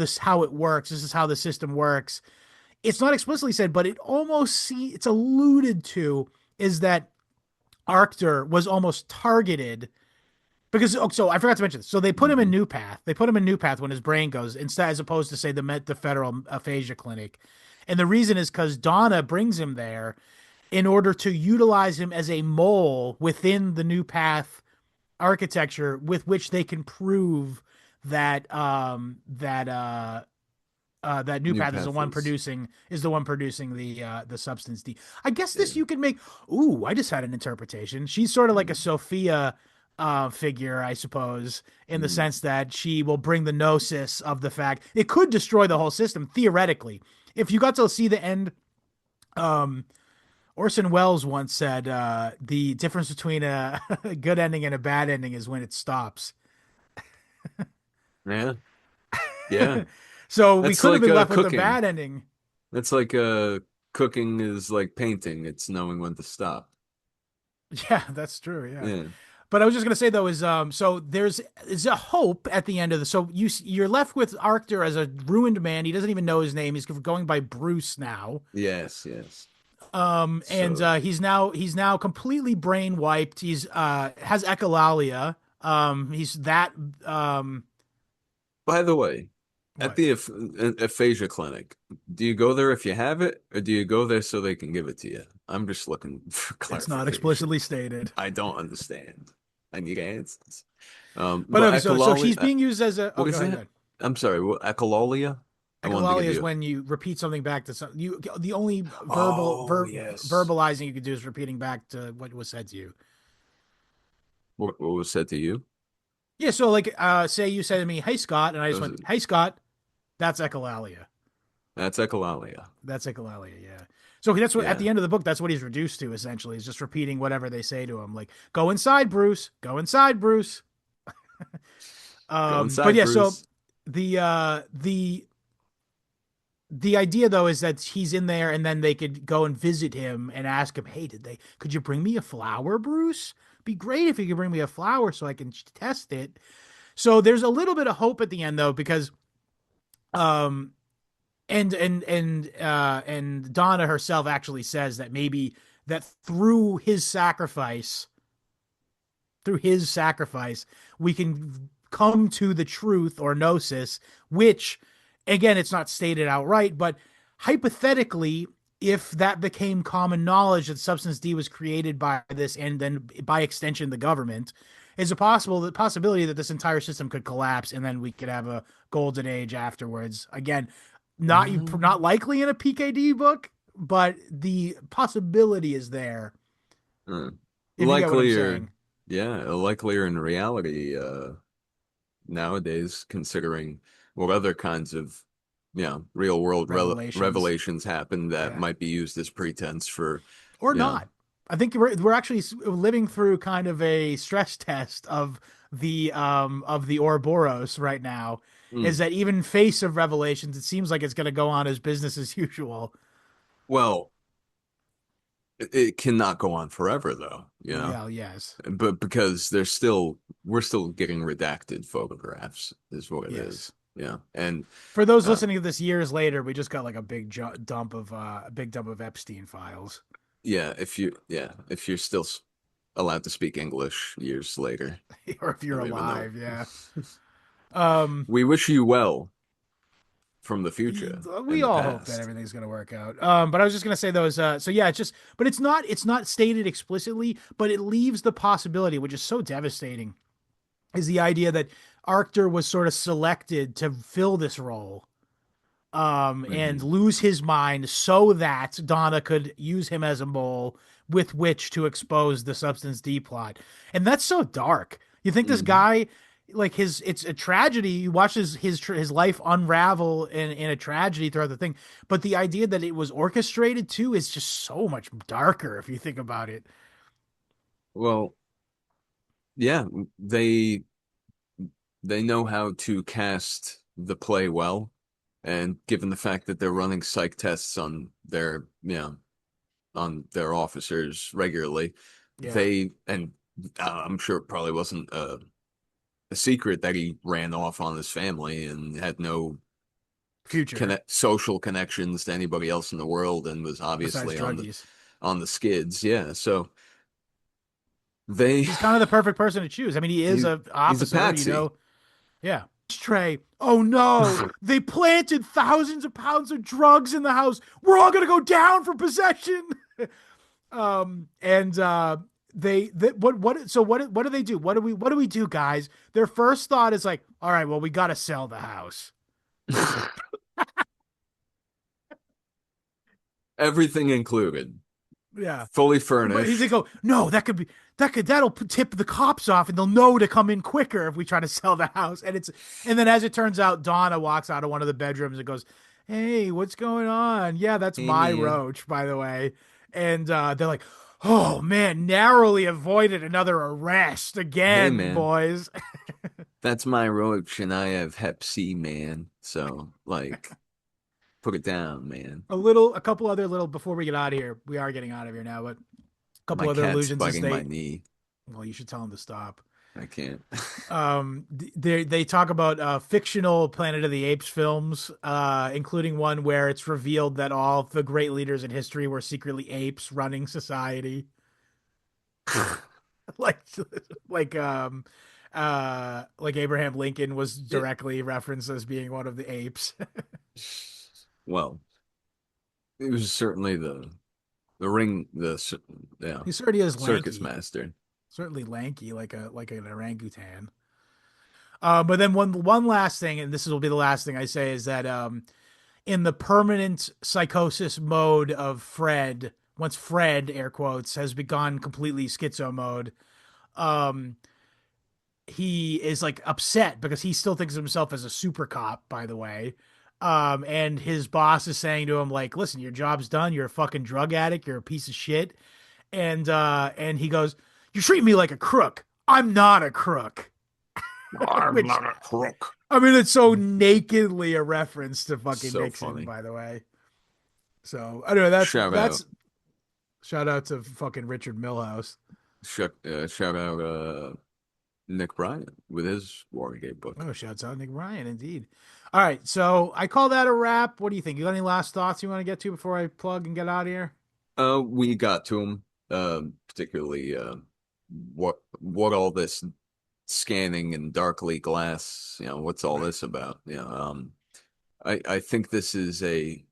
it works, this is how the system works. It's not explicitly said, but it's alluded to is that Arctur was almost targeted because so I forgot to mention this. So they put him in Hmm. New Path. They put him in New Path when his brain goes instead, as opposed to say the federal aphasia clinic. And the reason is because Donna brings him there in order to utilize him as a mole within the New Path architecture, with which they can prove that New New Path Path is the one producing the substance D. I guess yeah. this you could make. Ooh, I just had an interpretation. She's sort of like a Mm. Sophia figure, I suppose, in the Mm. sense that she will bring the gnosis of the fact it could destroy the whole system theoretically. If you got to see the end, um, Orson Welles once said the difference between a, a good ending and a bad ending is when it stops. Yeah. Yeah. So we That's could have like been left with a cooking. bad ending. That's like cooking is like painting. It's knowing when to stop. Yeah, that's true. Yeah. Yeah. But I was just gonna say though is so there's a hope at the end of the so you're left with Arctur as a ruined man. He doesn't even know his name. He's going by Bruce now. Yes, yes. And So, he's now completely brain wiped. He's has echolalia. He's that by the way, at what? the aphasia clinic, do you go there if you have it, or do you go there so they can give it to you? I'm just looking for It's not clarification. explicitly stated. I don't understand. I need answers. But But okay, so echolalia, she's being used as a what go is ahead, go that? ahead. I'm sorry, what, echolalia? I wanted to Echolalia give is you. when you repeat something back to some you the only Oh, yes. verbalizing you can do is repeating back to what was said to you. What was said to you? Yeah, so like say you said to me, "Hey Scott," and I just Was went, it, "Hey Scott," that's echolalia. that's echolalia. That's echolalia, yeah. So that's what at Yeah. the end of the book, that's what he's reduced to essentially, is just repeating whatever they say to him, like "Go inside, Bruce. Go inside, Bruce." Go But inside, yeah, so Bruce. the uh the the idea though is that he's in there, and then they could go and visit him and ask him, "Hey, could you bring me a flower, Bruce? Be great if you could bring me a flower so I can test it." So there's a little bit of hope at the end though, because um and Donna herself actually says that maybe that through his sacrifice, we can come to the truth or gnosis, which, again, it's not stated outright, but hypothetically, if that became common knowledge that substance D was created by this, and then by extension the government, is a possibility that this entire system could collapse, and then we could have a golden age afterwards. Again, not Um, likely in a PKD book, but the possibility is there. uh, If you get what I'm likelier, saying. yeah, likelier in reality, nowadays, considering what other kinds of, real world Revelations. revelations happen that Yeah. might be used as pretense for, Or you know, not. I think we're actually living through kind of a stress test of the Ouroboros right now. Is mm. that even face of Revelations? It seems like it's going to go on as business as usual. Well, it cannot go on forever though, Yeah, yes, but because we're still getting redacted photographs is what it yes. is. Yeah. And For those uh listening to this years later, we just got like a big dump of Epstein files. yeah, if you're still allowed to speak English years later. or if I you're don't even know. alive, yeah. Um, We wish you well from the future we and the all hope that past. everything's going to work out. But I was just going to say those. So yeah, it's just, but it's not stated explicitly, but it leaves the possibility, which is so devastating, is the idea that Arctur was sort of selected to fill this role, and Hmm. lose his mind so that Donna could use him as a mole with which to expose the Substance D plot. And that's so dark. You think this Hmm. guy, like it's a tragedy. You watch his life unravel in a tragedy throughout the thing. But the idea that it was orchestrated too is just so much darker if you think about it. Well, yeah, they they know how to cast the play well, and given the fact that they're running psych tests on their, on their officers regularly, Yeah. they and I'm sure it probably wasn't a secret that he ran off on his family and had no Future social connections to anybody else in the world, and was besides obviously druggies. on the skids. Yeah, so they He's kind of the perfect person to choose. I mean, he is he a he's a officer, you patsy. know. Yeah. Trey. Oh no, they planted thousands of pounds of drugs in the house. We're all gonna go down for possession. And they what do they do? What do we do, guys? Their first thought is like, all right, well, we gotta sell the house. Everything included, Yeah. fully But he's like, furnished. oh no, that'll tip the cops off, and they'll know to come in quicker if we try to sell the house. And then as it turns out, Donna walks out of one of the bedrooms and goes, "Hey, what's going on? Yeah, that's Hey my man, roach, by the way." And they're like, "Oh man, narrowly avoided another arrest hey again, man, boys." that's my roach, and I have Hep C, man. So like, put it down, man. A couple other little before we get out of here. We are getting out of here now, but a My couple other cat's allusions as biting my they. knee. Well, you should tell them to stop. I can't. They talk about fictional Planet of the Apes films, including one where it's revealed that all the great leaders in history were secretly apes running society. like like like Abraham Lincoln was Yeah. directly referenced as being one of the apes. Well, it was certainly the ring, yeah, He certainly is circus lanky, master. certainly lanky like an orangutan. But then one last thing, and this will be the last thing I say, is that in the permanent psychosis mode of Fred, once Fred, air quotes, has begun completely schizo mode, um, he is like upset because he still thinks of himself as a super cop, by the way. And his boss is saying to him, like, listen, your job's done. You're a fucking drug addict. You're a piece of shit. And he goes, you treat me like a crook. I'm not a crook. I'm Which, not a crook. I mean, it's so nakedly a reference to fucking So Nixon, funny. by the way. So anyway, Shout out, that's shout out to fucking Richard Milhouse. shout out, Nick Bryan with his Watergate book. Oh, shouts out Nick Ryan, indeed. All right, so I call that a wrap. What do you think? You got any last thoughts you want to get to before I plug and get out of here? We got to him, particularly what all this scanning and darkly glass, what's all Right. this about? I think this is a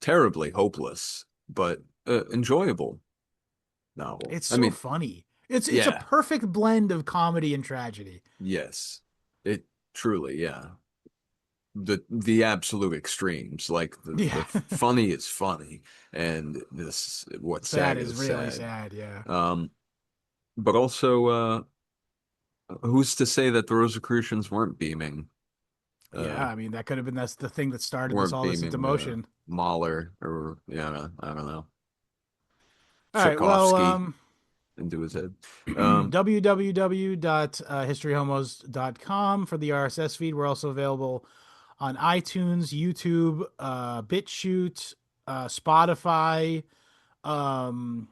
terribly hopeless but enjoyable novel. It's I so mean, funny. It's a yeah, perfect blend of comedy and tragedy. yes, it truly, yeah. The absolute extremes, like the Yeah. funny is funny, and this what's Sad sad is is really sad. sad, yeah. But also, who's to say that the Rosicrucians Yeah, I mean that could have been that's the thing that started weren't this into beaming motion. Mahler, or I don't know, All right, well, Tchaikovsky into his head. www.historyhomos.com for the RSS feed. We're also available on iTunes, YouTube, BitChute, Spotify, um,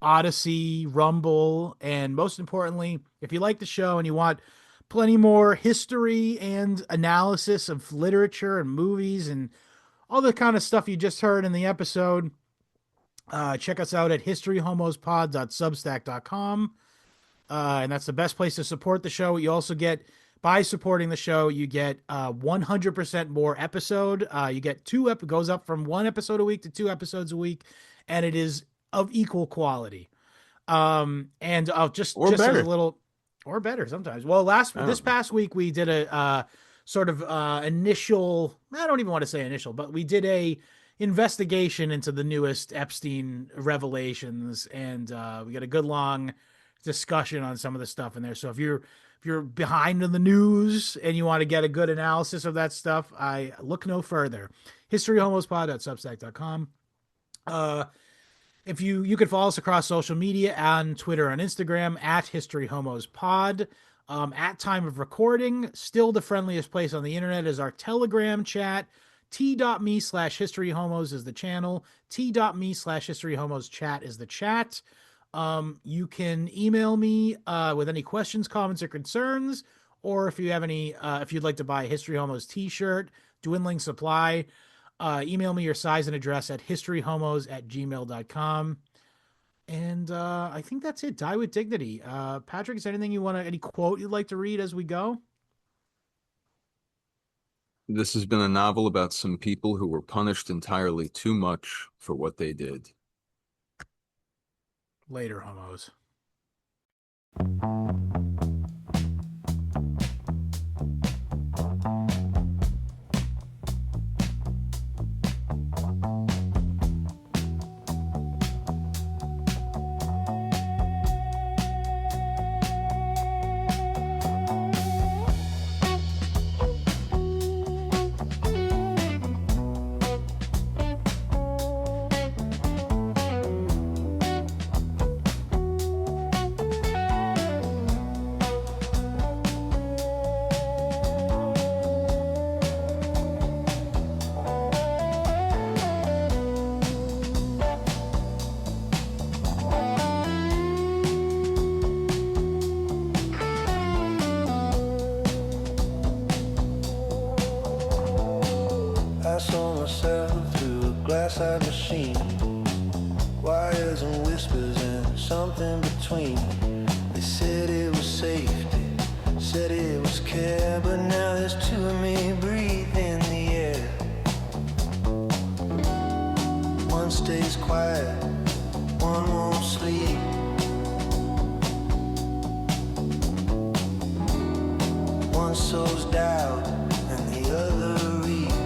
Odyssey, Rumble, and most importantly, if you like the show and you want plenty more history and analysis of literature and movies and all the kind of stuff you just heard in the episode, Check us out at historyhomospod.substack.com. And that's the best place to support the show. You also get, by supporting the show, you get 100% more episode. You get goes up from 1 episode a week to 2 episodes a week, and it is of equal quality. And just better. as a little, or better sometimes. Well, this past week we did a sort of initial, I don't even want to say initial, but we did a investigation into the newest Epstein revelations, and we got a good long discussion on some of the stuff in there. So if you're behind in the news and you want to get a good analysis of that stuff, I look no further. Historyhomospod.substack.com. If you can follow us across social media, on Twitter and Instagram at historyhomospod. At time of recording, still the friendliest place on the internet is our Telegram chat. t.me/historyhomos is the channel. t.me/historyhomos chat is the chat. You can email me with any questions, comments, or concerns, or if you have any, if you'd like to buy a History Homos t-shirt, dwindling supply, email me your size and address at historyhomos@gmail.com. And I think that's it. Die with dignity. Patrick, is there anything any quote you'd like to read as we go? This has been a novel about some people who were punished entirely too much for what they did. Later, homos. I saw myself through a glass-eyed machine, wires and whispers and something between. They said it was safety, said it was care, but now there's two of me breathing the air. One stays quiet, one won't sleep. One sows doubt and the other reaps.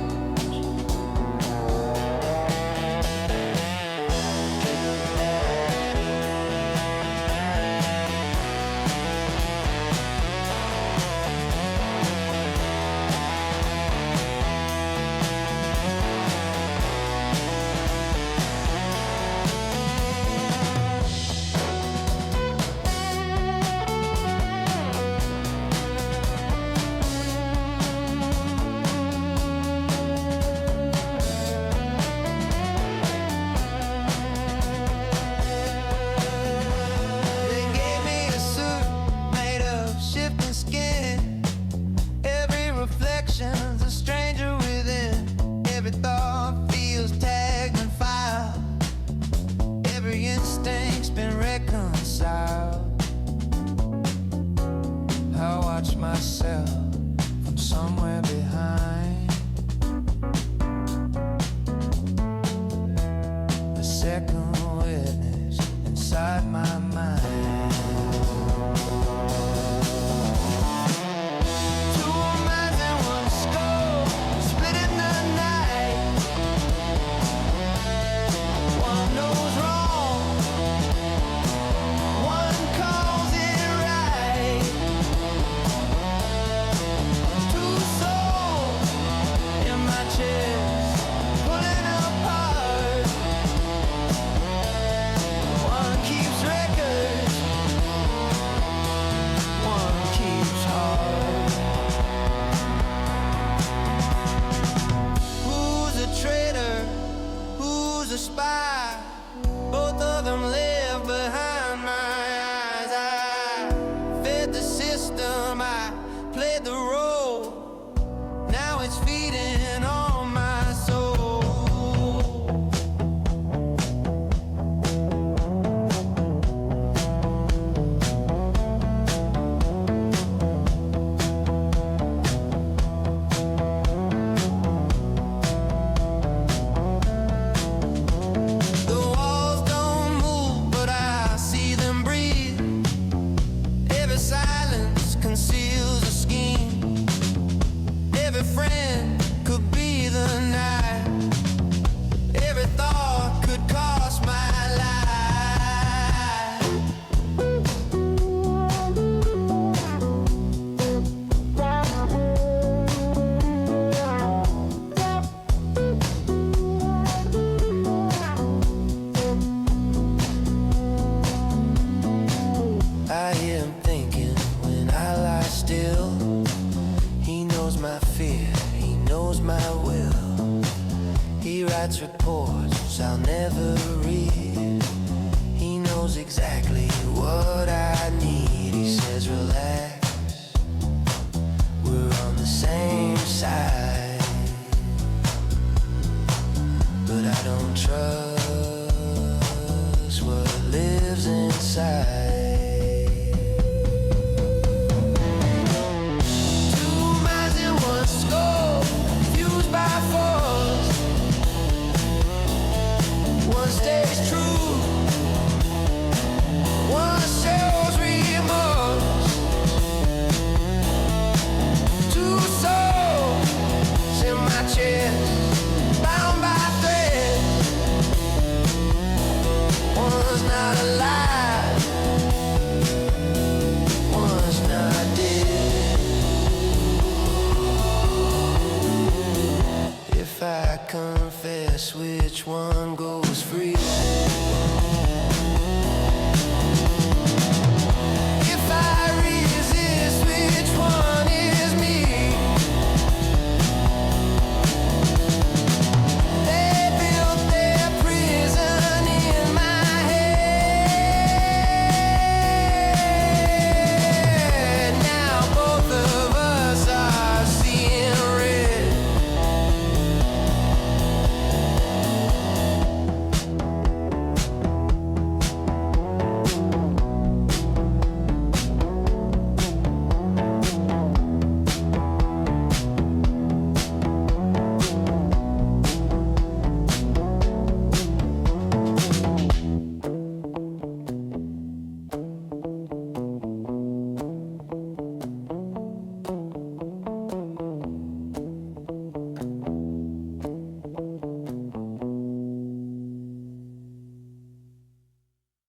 knows my will. He writes reports I'll never read. He knows exactly what I need. He says relax, we're on the same side.